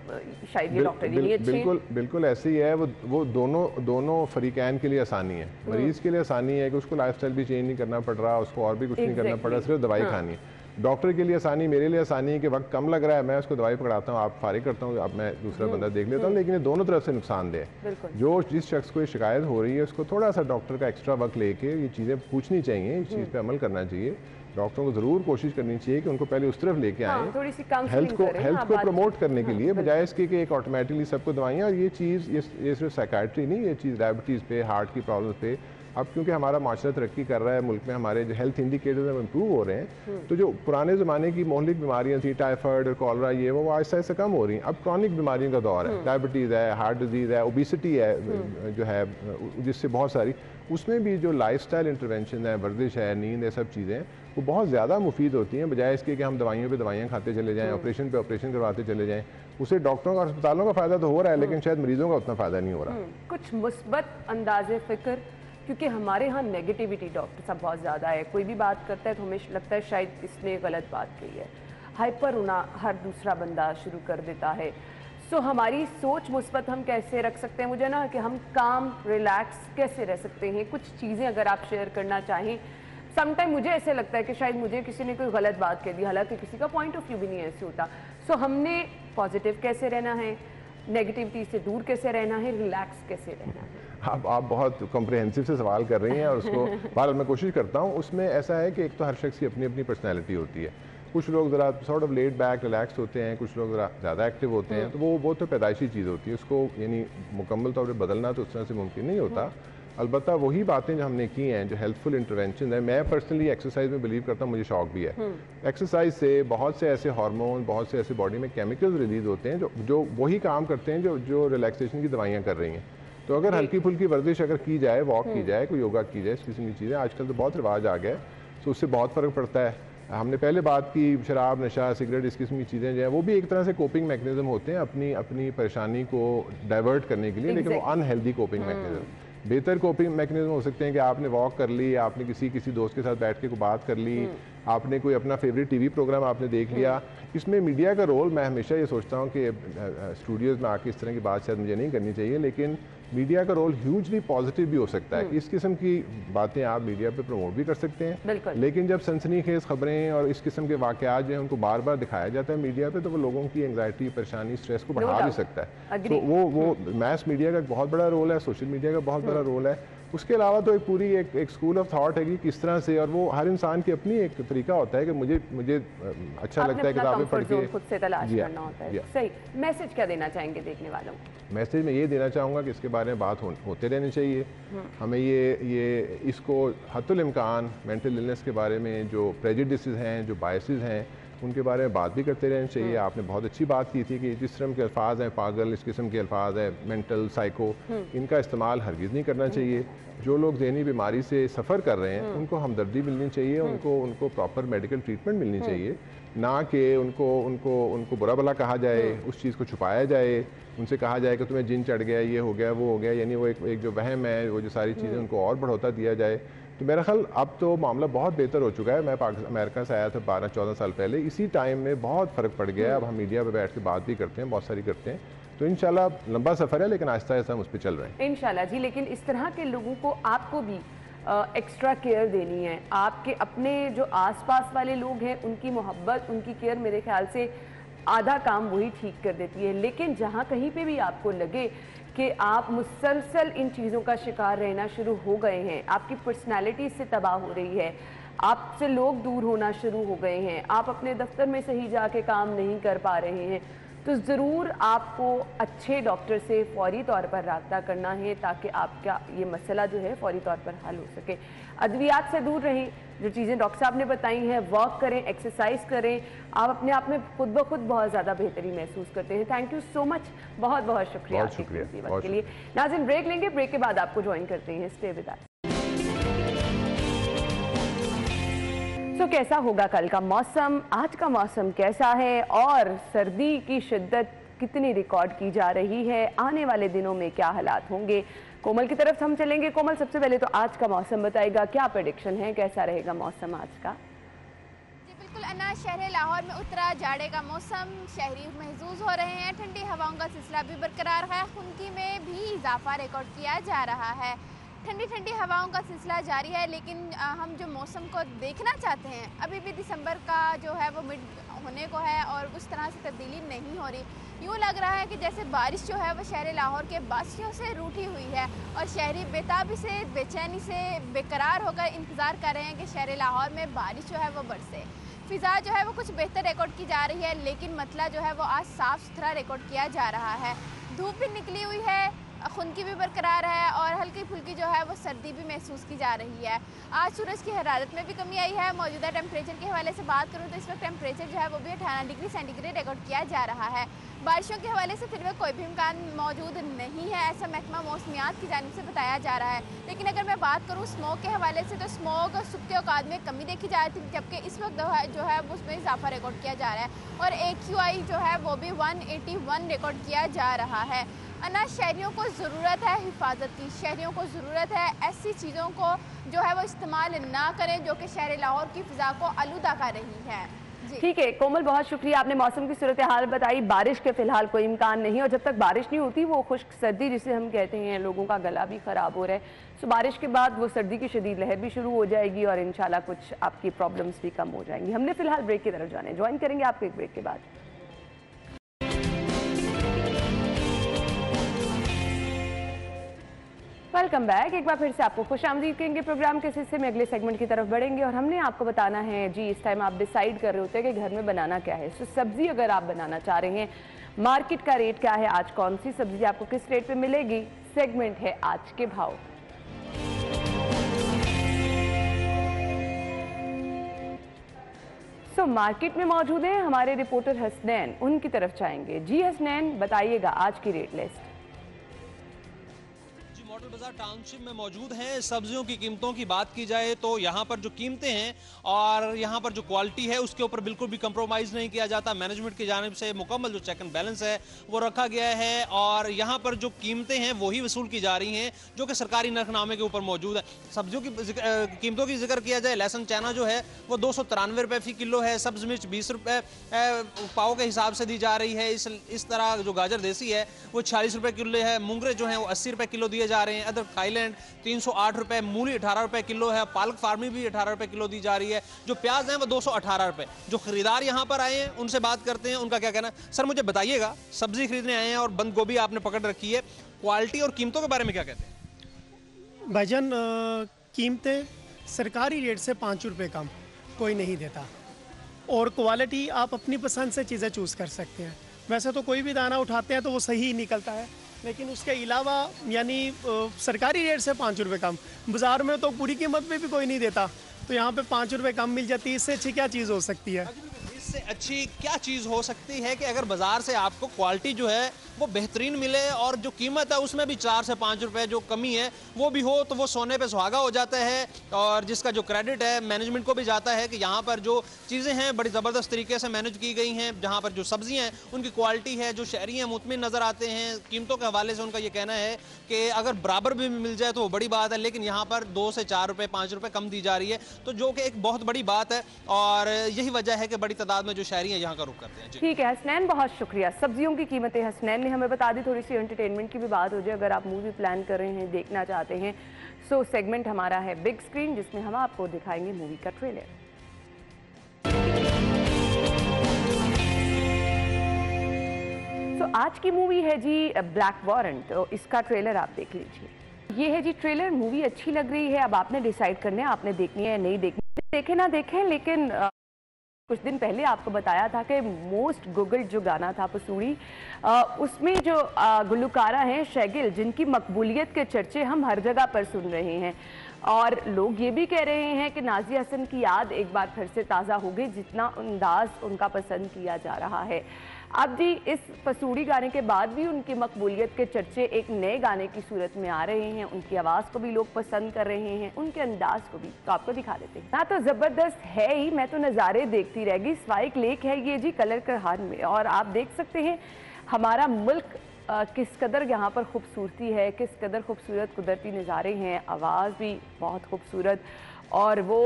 शायद ये डॉक्टर ही नहीं अच्छे। बिल्कुल ऐसे ही है। वो दोनों फरीकैन के लिए आसानी है। मरीज के लिए आसानी है कि उसको लाइफस्टाइल भी चेंज नहीं करना पड़ रहा, उसको और भी कुछ नहीं करना पड़ रहा, सिर्फ दवाई खानी है। डॉक्टर के लिए आसानी, मेरे लिए आसानी है कि वक्त कम लग रहा है, मैं उसको दवाई पकड़ाता हूँ, आप फारिग करता हूँ, अब मैं दूसरा बंदा देख लेता हूँ, लेकिन ये दोनों तरफ से नुकसानदेह है। जो जिस शख्स को ये शिकायत हो रही है उसको थोड़ा सा डॉक्टर का एक्स्ट्रा वक्त लेके ये चीज़ें पूछनी चाहिए, इस चीज़ पे अमल करना चाहिए। डॉक्टरों को ज़रूर कोशिश करनी चाहिए कि उनको पहले उस तरफ लेके आएँ, हेल्थ को प्रमोट करने के लिए, बजाय इसके कि एक ऑटोमेटिकली सबको दवाइयाँ। और ये चीज़ ये सिर्फ साइकाट्री नहीं, ये चीज़ डायबिटीज़ पे, हार्ट की प्रॉब्लम पे, अब क्योंकि हमारा माशरा तरक्की कर रहा है, मुल्क में हमारे जो हेल्थ इंडिकेटर्स हैं वो इम्प्रूव हो रहे हैं, तो जो पुराने ज़माने की मोहलिक बीमारियां थी, टाइफाइड और कॉलरा, ये वो आहिस्ता आहिस्ता कम हो रही हैं। अब क्रॉनिक बीमारियों का दौर है, डायबिटीज़ है, हार्ट डिजीज़ है, ओबेसिटी है जो है, जिससे बहुत सारी, उसमें भी जो लाइफस्टाइल इंटरवेंशन है, वर्जिश है, नींद है, सब चीज़ें वो बहुत ज़्यादा मुफीद होती हैं, बजाय इसके कि हम दवाइयों पे दवाइयाँ खाते चले जाएँ, ऑपरेशन पे ऑपरेशन करवाते चले जाएँ। उससे डॉक्टरों का और अस्पतालों का फ़ायदा तो हो रहा है, लेकिन शायद मरीजों का उतना फ़ायदा नहीं हो रहा। कुछ मुस्बत अंदाज़े फ़िक्र, क्योंकि हमारे यहाँ नेगेटिविटी डॉक्टर साहब बहुत ज़्यादा है, कोई भी बात करता है तो हमें लगता है शायद इसने गलत बात कही है, हाइपर होना हर दूसरा बंदा शुरू कर देता है। सो हमारी सोच मुस्बत हम कैसे रख सकते हैं, मुझे ना कि हम काम रिलैक्स कैसे रह सकते हैं, कुछ चीज़ें अगर आप शेयर करना चाहें। समटाइम मुझे ऐसे लगता है कि शायद मुझे किसी ने कोई गलत बात कह दी, हालांकि किसी का पॉइंट ऑफ व्यू भी नहीं ऐसे होता। सो हमने पॉजिटिव कैसे रहना है, नेगेटिविटी से दूर कैसे रहना है, रिलैक्स कैसे रहना है? आप बहुत कॉम्प्रिहेंसिव से सवाल कर रही हैं और उसको बार मैं कोशिश करता हूँ। उसमें ऐसा है कि एक तो हर शख्स की अपनी अपनी पर्सनैलिटी होती है। कुछ लोग ज़रा sort of laid back relax होते हैं, कुछ लोग ज़रा ज़्यादा एक्टिव होते हैं, तो वो तो पैदाइशी चीज़ होती है, उसको यानी मुकम्मल तौर पर बदलना तो उस तरह से मुमकिन नहीं होता। अलबत्ता वही बातें जो हमने की हैं, जो हेल्पफुल इंटरवेंशन है, मैं पर्सनली एक्सरसाइज में बिलीव करता हूँ, मुझे शौक भी है। एक्सरसाइज से बहुत से ऐसे हार्मोन, बहुत से ऐसे बॉडी में केमिकल्स रिलीज होते हैं जो वही काम करते हैं जो रिलैक्सेशन की दवाइयाँ कर रही हैं। तो अगर हल्की फुल्की वर्जिश अगर की जाए, वॉक की जाए, कोई योगा की जाए, इस किस्म की चीज़ें आजकल तो बहुत रिवाज आ गया है, तो उससे बहुत फ़र्क पड़ता है। हमने पहले बात की शराब, नशा, सिगरेट, इस किस्म की चीज़ें जो हैं वो भी एक तरह से कोपिंग मैकेनिज्म होते हैं अपनी अपनी परेशानी को डाइवर्ट करने के लिए, लेकिन वो अनहेल्दी कोपिंग मैकेनिज्म। बेहतर कोपिंग मैकेनिज्म हो सकते हैं कि आपने वॉक कर ली, आपने किसी दोस्त के साथ बैठ के कोई बात कर ली, आपने कोई अपना फेवरेट टीवी प्रोग्राम आपने देख लिया। इसमें मीडिया का रोल, मैं हमेशा ये सोचता हूँ कि स्टूडियोज़ में आके इस तरह की बात शायद मुझे नहीं करनी चाहिए, लेकिन मीडिया का रोल ह्यूजली पॉजिटिव भी हो सकता है। इस किस्म की बातें आप मीडिया पे प्रमोट भी कर सकते हैं, लेकिन जब सनसनीखेज खबरें और इस किस्म के वाक़यात जो हैं उनको बार बार दिखाया जाता है मीडिया पे, तो वो लोगों की एंग्जाइटी, परेशानी, स्ट्रेस को बढ़ा भी सकता है। तो वो मैस मीडिया का बहुत बड़ा रोल है, सोशल मीडिया का बहुत बड़ा रोल है। उसके अलावा तो एक पूरी एक स्कूल ऑफ थॉट है कि किस तरह से, और वो हर इंसान की अपनी एक तरीका होता है कि मुझे अच्छा लगता है किताबें पढ़ के खुद से तलाश करना होता है। सही। मैसेज क्या देना चाहेंगे देखने वालों को? मैसेज में ये देना चाहूँगा कि इसके बारे में बात होते रहनी चाहिए। हमें ये इसको हत्तुल इम्कान मेंटल इलनेस के बारे में जो प्रेजुडिसेस हैं, जो बायसेस हैं, उनके बारे में बात भी करते रहना चाहिए। आपने बहुत अच्छी बात की थी कि जिस किस्म के अल्फाज हैं, पागल, इस किस्म के अल्फाज हैं, मेंटल, साइको, इनका इस्तेमाल हरगिज़ नहीं करना चाहिए। जो लोग ज़हनी बीमारी से सफ़र कर रहे हैं उनको हमदर्दी मिलनी चाहिए, उनको प्रॉपर मेडिकल ट्रीटमेंट मिलनी चाहिए, ना कि उनको बुरा भला कहा जाए, उस चीज़ को छुपाया जाए, उनसे कहा जाए कि तुम्हें जिन चढ़ गया, ये हो गया, वो हो गया, यानी वो एक जो वहम है, वो जो सारी चीज़ें उनको और बढ़ोता दिया जाए। तो मेरा ख्याल अब तो मामला बहुत बेहतर हो चुका है। मैं अमेरिका से आया था 12-14 साल पहले, इसी टाइम में बहुत फ़र्क पड़ गया है। अब हम मीडिया पे बैठ के बात भी करते हैं, बहुत सारी करते हैं, तो इंशाल्लाह लंबा सफ़र है, लेकिन आहिस्ता आहिस्ता हम उस पर चल रहे हैं इंशाल्लाह जी। लेकिन इस तरह के लोगों को आपको भी एक्स्ट्रा केयर देनी है। आपके अपने जो आसपास वाले लोग हैं उनकी मोहब्बत, उनकी केयर मेरे ख्याल से आधा काम वही ठीक कर देती है। लेकिन जहाँ कहीं पे भी आपको लगे कि आप मुसलसल इन चीज़ों का शिकार रहना शुरू हो गए हैं, आपकी पर्सनैलिटी इससे तबाह हो रही है, आपसे लोग दूर होना शुरू हो गए हैं, आप अपने दफ्तर में सही जाके काम नहीं कर पा रहे हैं, तो ज़रूर आपको अच्छे डॉक्टर से फौरी तौर पर रब्ता करना है ताकि आपका ये मसला जो है फौरी तौर पर हल हो सके। अद्वियात से दूर रहें, जो चीज़ें डॉक्टर साहब ने बताई हैं, वर्क करें, एक्सरसाइज करें, आप अपने आप में खुद ब खुद बहुत ज़्यादा बेहतरी महसूस करते हैं। थैंक यू सो मच, बहुत बहुत शुक्रिया आपके लिए। नाज़रीन, ब्रेक लेंगे, ब्रेक के बाद आपको ज्वाइन करते हैं। Stay with us. तो कैसा होगा कल का मौसम, आज का मौसम कैसा है, और सर्दी की शिद्दत कितनी रिकॉर्ड की जा रही है, आने वाले दिनों में क्या हालात होंगे? कोमल की तरफ हम चलेंगे। कोमल, सबसे पहले तो आज का मौसम बताएगा, क्या प्रेडिक्शन है, कैसा रहेगा मौसम आज का? जी बिल्कुल अन्ना, शहर लाहौर में उतरा जाड़े का मौसम शहरी महसूस हो रहे हैं। ठंडी हवाओं का सिलसिला भी बरकरार है, खुनकी में भी इजाफा रिकॉर्ड किया जा रहा है। ठंडी ठंडी हवाओं का सिलसिला जारी है, लेकिन हम जो मौसम को देखना चाहते हैं, अभी भी दिसंबर का जो है वो मिड होने को है और उस तरह से तब्दीली नहीं हो रही। यूँ लग रहा है कि जैसे बारिश जो है वो शहर लाहौर के बासियों से रूठी हुई है और शहरी बेताबी से, बेचैनी से बेकरार होकर इंतज़ार कर रहे हैं कि शहर लाहौर में बारिश जो है वो बरसे। फ़िज़ा जो है वो कुछ बेहतर रिकॉर्ड की जा रही है, लेकिन मतला जो है वो आज साफ़ सुथरा रिकॉर्ड किया जा रहा है। धूप भी निकली हुई है, खुनकी भी बरकरार है और हल्की फुल्की जो है वो सर्दी भी महसूस की जा रही है। आज सूरज की हरारत में भी कमी आई है। मौजूदा टेम्परेचर के हवाले से बात करूँ तो इस वक्त टेम्परेचर जो है वो भी 18 डिग्री सेंटीग्रेड रिकॉर्ड किया जा रहा है। बारिशों के हवाले से फिर भी कोई भी इम्कान मौजूद नहीं है, ऐसा महकमा मौसमियात की जानिब से बताया जा रहा है। लेकिन अगर मैं बात करूँ स्मोक के हवाले से, तो स्मोक सुबह औकात में कमी देखी जा रही थी, जबकि इस वक्त जो है वो उसमें इजाफा रिकॉर्ड किया जा रहा है और AQI जो है वो भी 181 रिकॉर्ड किया जा रहा है। अन्ना, शहरियों को ज़रूरत है हिफाजत की, शहरियों को ज़रूरत है ऐसी चीज़ों को जो है वो इस्तेमाल ना करें जो कि शहर लाहौर की फ़िज़ा को आलूदा कर रही है। ठीक है कोमल, बहुत शुक्रिया, आपने मौसम की सूरत हाल बताई। बारिश के फिलहाल कोई इम्कान नहीं, और जब तक बारिश नहीं होती वो खुश्क सर्दी जिसे हम कहते हैं, लोगों का गला भी ख़राब हो रहा है, तो बारिश के बाद वो सर्दी की शदीद लहर भी शुरू हो जाएगी और इंशाल्लाह कुछ आपकी प्रॉब्लम्स भी कम हो जाएंगी। हमने फिलहाल ब्रेक की तरफ जाना है, ज्वाइन करेंगे आपको एक ब्रेक के बाद। Welcome back. एक बार फिर से आपको खुशामदीद कहेंगे। प्रोग्राम के हिस्से में अगले सेगमेंट की तरफ बढ़ेंगे और हमने आपको बताना है जी, इस टाइम आप डिसाइड कर रहे होते हैं कि घर में बनाना क्या है। सब्जी अगर आप बनाना चाह रहे हैं, मार्केट का रेट क्या है, आज कौन सी सब्जी आपको किस रेट पे मिलेगी, सेगमेंट है आज के भाव। मार्केट में मौजूद हैं हमारे रिपोर्टर हसनैन, उनकी तरफ जाएंगे। जी हसनैन, बताइएगा आज की रेट लिस्ट। मॉडल बाजार टाउनशिप में मौजूद हैं। सब्जियों की कीमतों की बात की जाए तो यहाँ पर जो कीमतें हैं और यहाँ पर जो क्वालिटी है उसके ऊपर बिल्कुल भी कंप्रोमाइज़ नहीं किया जाता। मैनेजमेंट की जानिब से मुकम्मल जो चेक एंड बैलेंस है वो रखा गया है और यहाँ पर जो कीमतें हैं वही वसूल की जा रही हैं जो कि सरकारी नरखनामे के ऊपर मौजूद है। सब्जियों की कीमतों की जिक्र किया जाए, लहसुन चाइना जो है वो 293 रुपये फ़ी किलो है। सब्ज मिर्च 20 रुपये पाव के हिसाब से दी जा रही है। इस तरह जो गाजर देसी है वो 46 रुपये किलो है। मूंगरे जो हैं वो 80 रुपये किलो दिए जा रहे हैं। अदरक थाईलैंड 308 रुपये, मूली 18 रुपये किलो है। पालक फार्मी भी 18 रुपये किलो दी जा रही है। जो प्याज हैं वो 218 रुपये। जो खरीदार यहाँ पर आए हैं उनसे बात करते हैं, उनका क्या कहना है। सर मुझे बताइएगा, सब्जी खरीदने आए हैं और बंद गोभी आपने पकड़ रखी है, क्वालिटी और कीमतों के बारे में क्या कहते हैं? भाईजान, कीमतें सरकारी रेट से 5 रुपये कम कोई नहीं देता और क्वालिटी आप अपनी पसंद से चीज़ें चूज़ कर सकते हैं। वैसे तो कोई भी दाना उठाते हैं तो वो सही निकलता है, लेकिन उसके अलावा यानी सरकारी रेट से 5 रुपये कम, बाज़ार में तो पूरी कीमत पे भी कोई नहीं देता, तो यहाँ पे 5 रुपये कम मिल जाती है। इससे अच्छी क्या चीज़ हो सकती है? इससे अच्छी क्या चीज़ हो सकती है कि अगर बाज़ार से आपको क्वालिटी जो है वो बेहतरीन मिले और जो कीमत है उसमें भी 4 से 5 रुपए जो कमी है वो भी हो, तो वो सोने पे सुहागा हो जाता है और जिसका जो क्रेडिट है मैनेजमेंट को भी जाता है कि यहाँ पर जो चीज़ें हैं बड़ी ज़बरदस्त तरीके से मैनेज की गई हैं। जहाँ पर जो सब्जियाँ हैं उनकी क्वालिटी है, जो शहरी हैं मुतमिन नज़र आते हैं। कीमतों के हवाले से उनका ये कहना है कि अगर बराबर भी मिल जाए तो वो बड़ी बात है, लेकिन यहाँ पर 2 से 4 रुपये 5 रुपये कम दी जा रही है, तो जो कि एक बहुत बड़ी बात है और यही वजह है कि बड़ी तादाद में जो शहरी हैं यहाँ का रुख करते हैं। ठीक है हसनैन, बहुत शुक्रिया। सब्जियों की कीमतें हसनैन ने हमें बता दी। थोड़ी सी एंटरटेनमेंट की भी बात हो जाए, अगर आप मूवी प्लान कर रहे हैं, देखना चाहते हैं, सो सेगमेंट हमारा है बिग स्क्रीन, जिसमें हम आपको दिखाएंगे मूवी का ट्रेलर। सो आज की मूवी है जी ब्लैक वारंट, तो इसका ट्रेलर आप देख लीजिए। ये है जी ट्रेलर। मूवी अच्छी लग रही है, अब आपने डिसाइड करना है आपने देखनी है या नहीं देखनी। देखे ना देखें, लेकिन कुछ दिन पहले आपको बताया था कि मोस्ट गूगल जो गाना था पसूड़ी, उसमें जो गुलकारा हैं शैगिल, जिनकी मकबूलियत के चर्चे हम हर जगह पर सुन रहे हैं और लोग ये भी कह रहे हैं कि नाज़िया हसन की याद एक बार फिर से ताज़ा हो गई, जितना अंदाज उनका पसंद किया जा रहा है। अब जी इस पसूड़ी गाने के बाद भी उनकी मकबूलियत के चर्चे एक नए गाने की सूरत में आ रहे हैं। उनकी आवाज़ को भी लोग पसंद कर रहे हैं, उनके अंदाज को भी। तो आपको दिखा देते हैं ना, तो ज़बरदस्त है ही, मैं तो नज़ारे देखती रह गई। स्वाइक लेक है ये जी कलर करहान में, और आप देख सकते हैं हमारा मुल्क किस कदर यहाँ पर खूबसूरती है, किस कदर खूबसूरत कुदरती नज़ारे हैं, आवाज़ भी बहुत खूबसूरत, और वो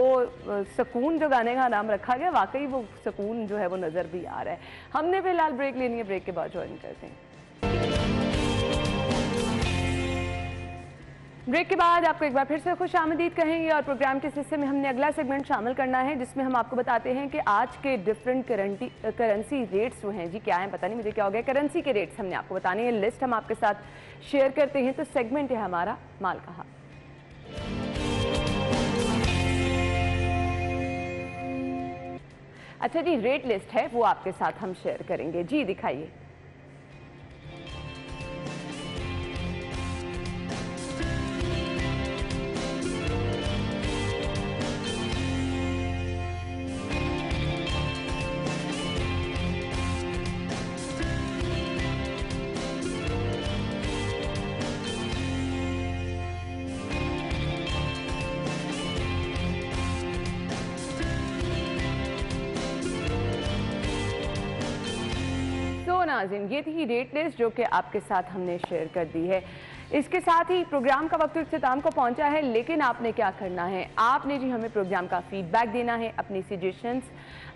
सुकून जो गाने का नाम रखा गया, वाकई वो सुकून जो है वो नज़र भी आ रहा है। हमने फिलहाल ब्रेक लेनी है, ब्रेक के बाद ज्वाइन करते हैं। ब्रेक के बाद आपको एक बार फिर से खुश आमदीद कहेंगे और प्रोग्राम के हिस्से में हमने अगला सेगमेंट शामिल करना है, जिसमें हम आपको बताते हैं कि आज के डिफरेंट करेंसी रेट्स जो हैं जी क्या हैं, पता नहीं मुझे क्या हो गया, करेंसी के रेट्स हमने आपको बताने हैं, लिस्ट हम आपके साथ शेयर करते हैं। तो सेगमेंट है हमारा माल कहा। अच्छा जी, रेट लिस्ट है वो आपके साथ हम शेयर करेंगे। जी दिखाइए। नाज़रीन, ये थी रेट लिस्ट जो कि आपके साथ हमने शेयर कर दी है। इसके साथ ही प्रोग्राम का वक्त इख्तिताम को पहुंचा है, लेकिन आपने क्या करना है, आपने जी हमें प्रोग्राम का फीडबैक देना है, अपनी सजेशंस।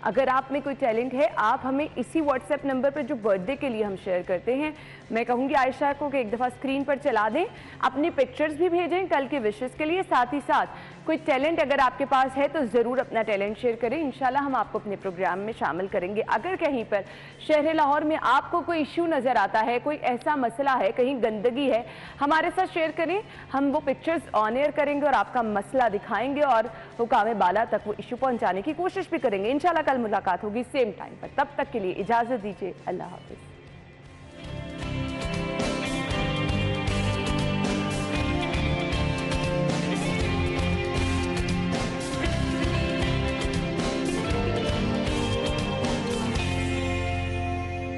अगर आप में कोई टैलेंट है, आप हमें इसी व्हाट्सएप नंबर पर जो बर्थडे के लिए हम शेयर करते हैं, मैं कहूँगी आयशा को कि एक दफ़ा स्क्रीन पर चला दें, अपनी पिक्चर्स भी भेजें कल के विशेस के लिए, साथ ही साथ कोई टैलेंट अगर आपके पास है तो ज़रूर अपना टैलेंट शेयर करें, इंशाल्लाह हम आपको अपने प्रोग्राम में शामिल करेंगे। अगर कहीं पर शहर लाहौर में आपको कोई इशू नज़र आता है, कोई ऐसा मसला है, कहीं गंदगी है, हमारे साथ शेयर करें, हम वो पिक्चर्स ऑन एयर करेंगे और आपका मसला दिखाएंगे और हुकाम बाला तक वो इशू पहुँचाने की कोशिश भी करेंगे। इंशाल्लाह कल मुलाकात होगी सेम टाइम पर, तब तक के लिए इजाज़त दीजिए, अल्लाह हाफिज़।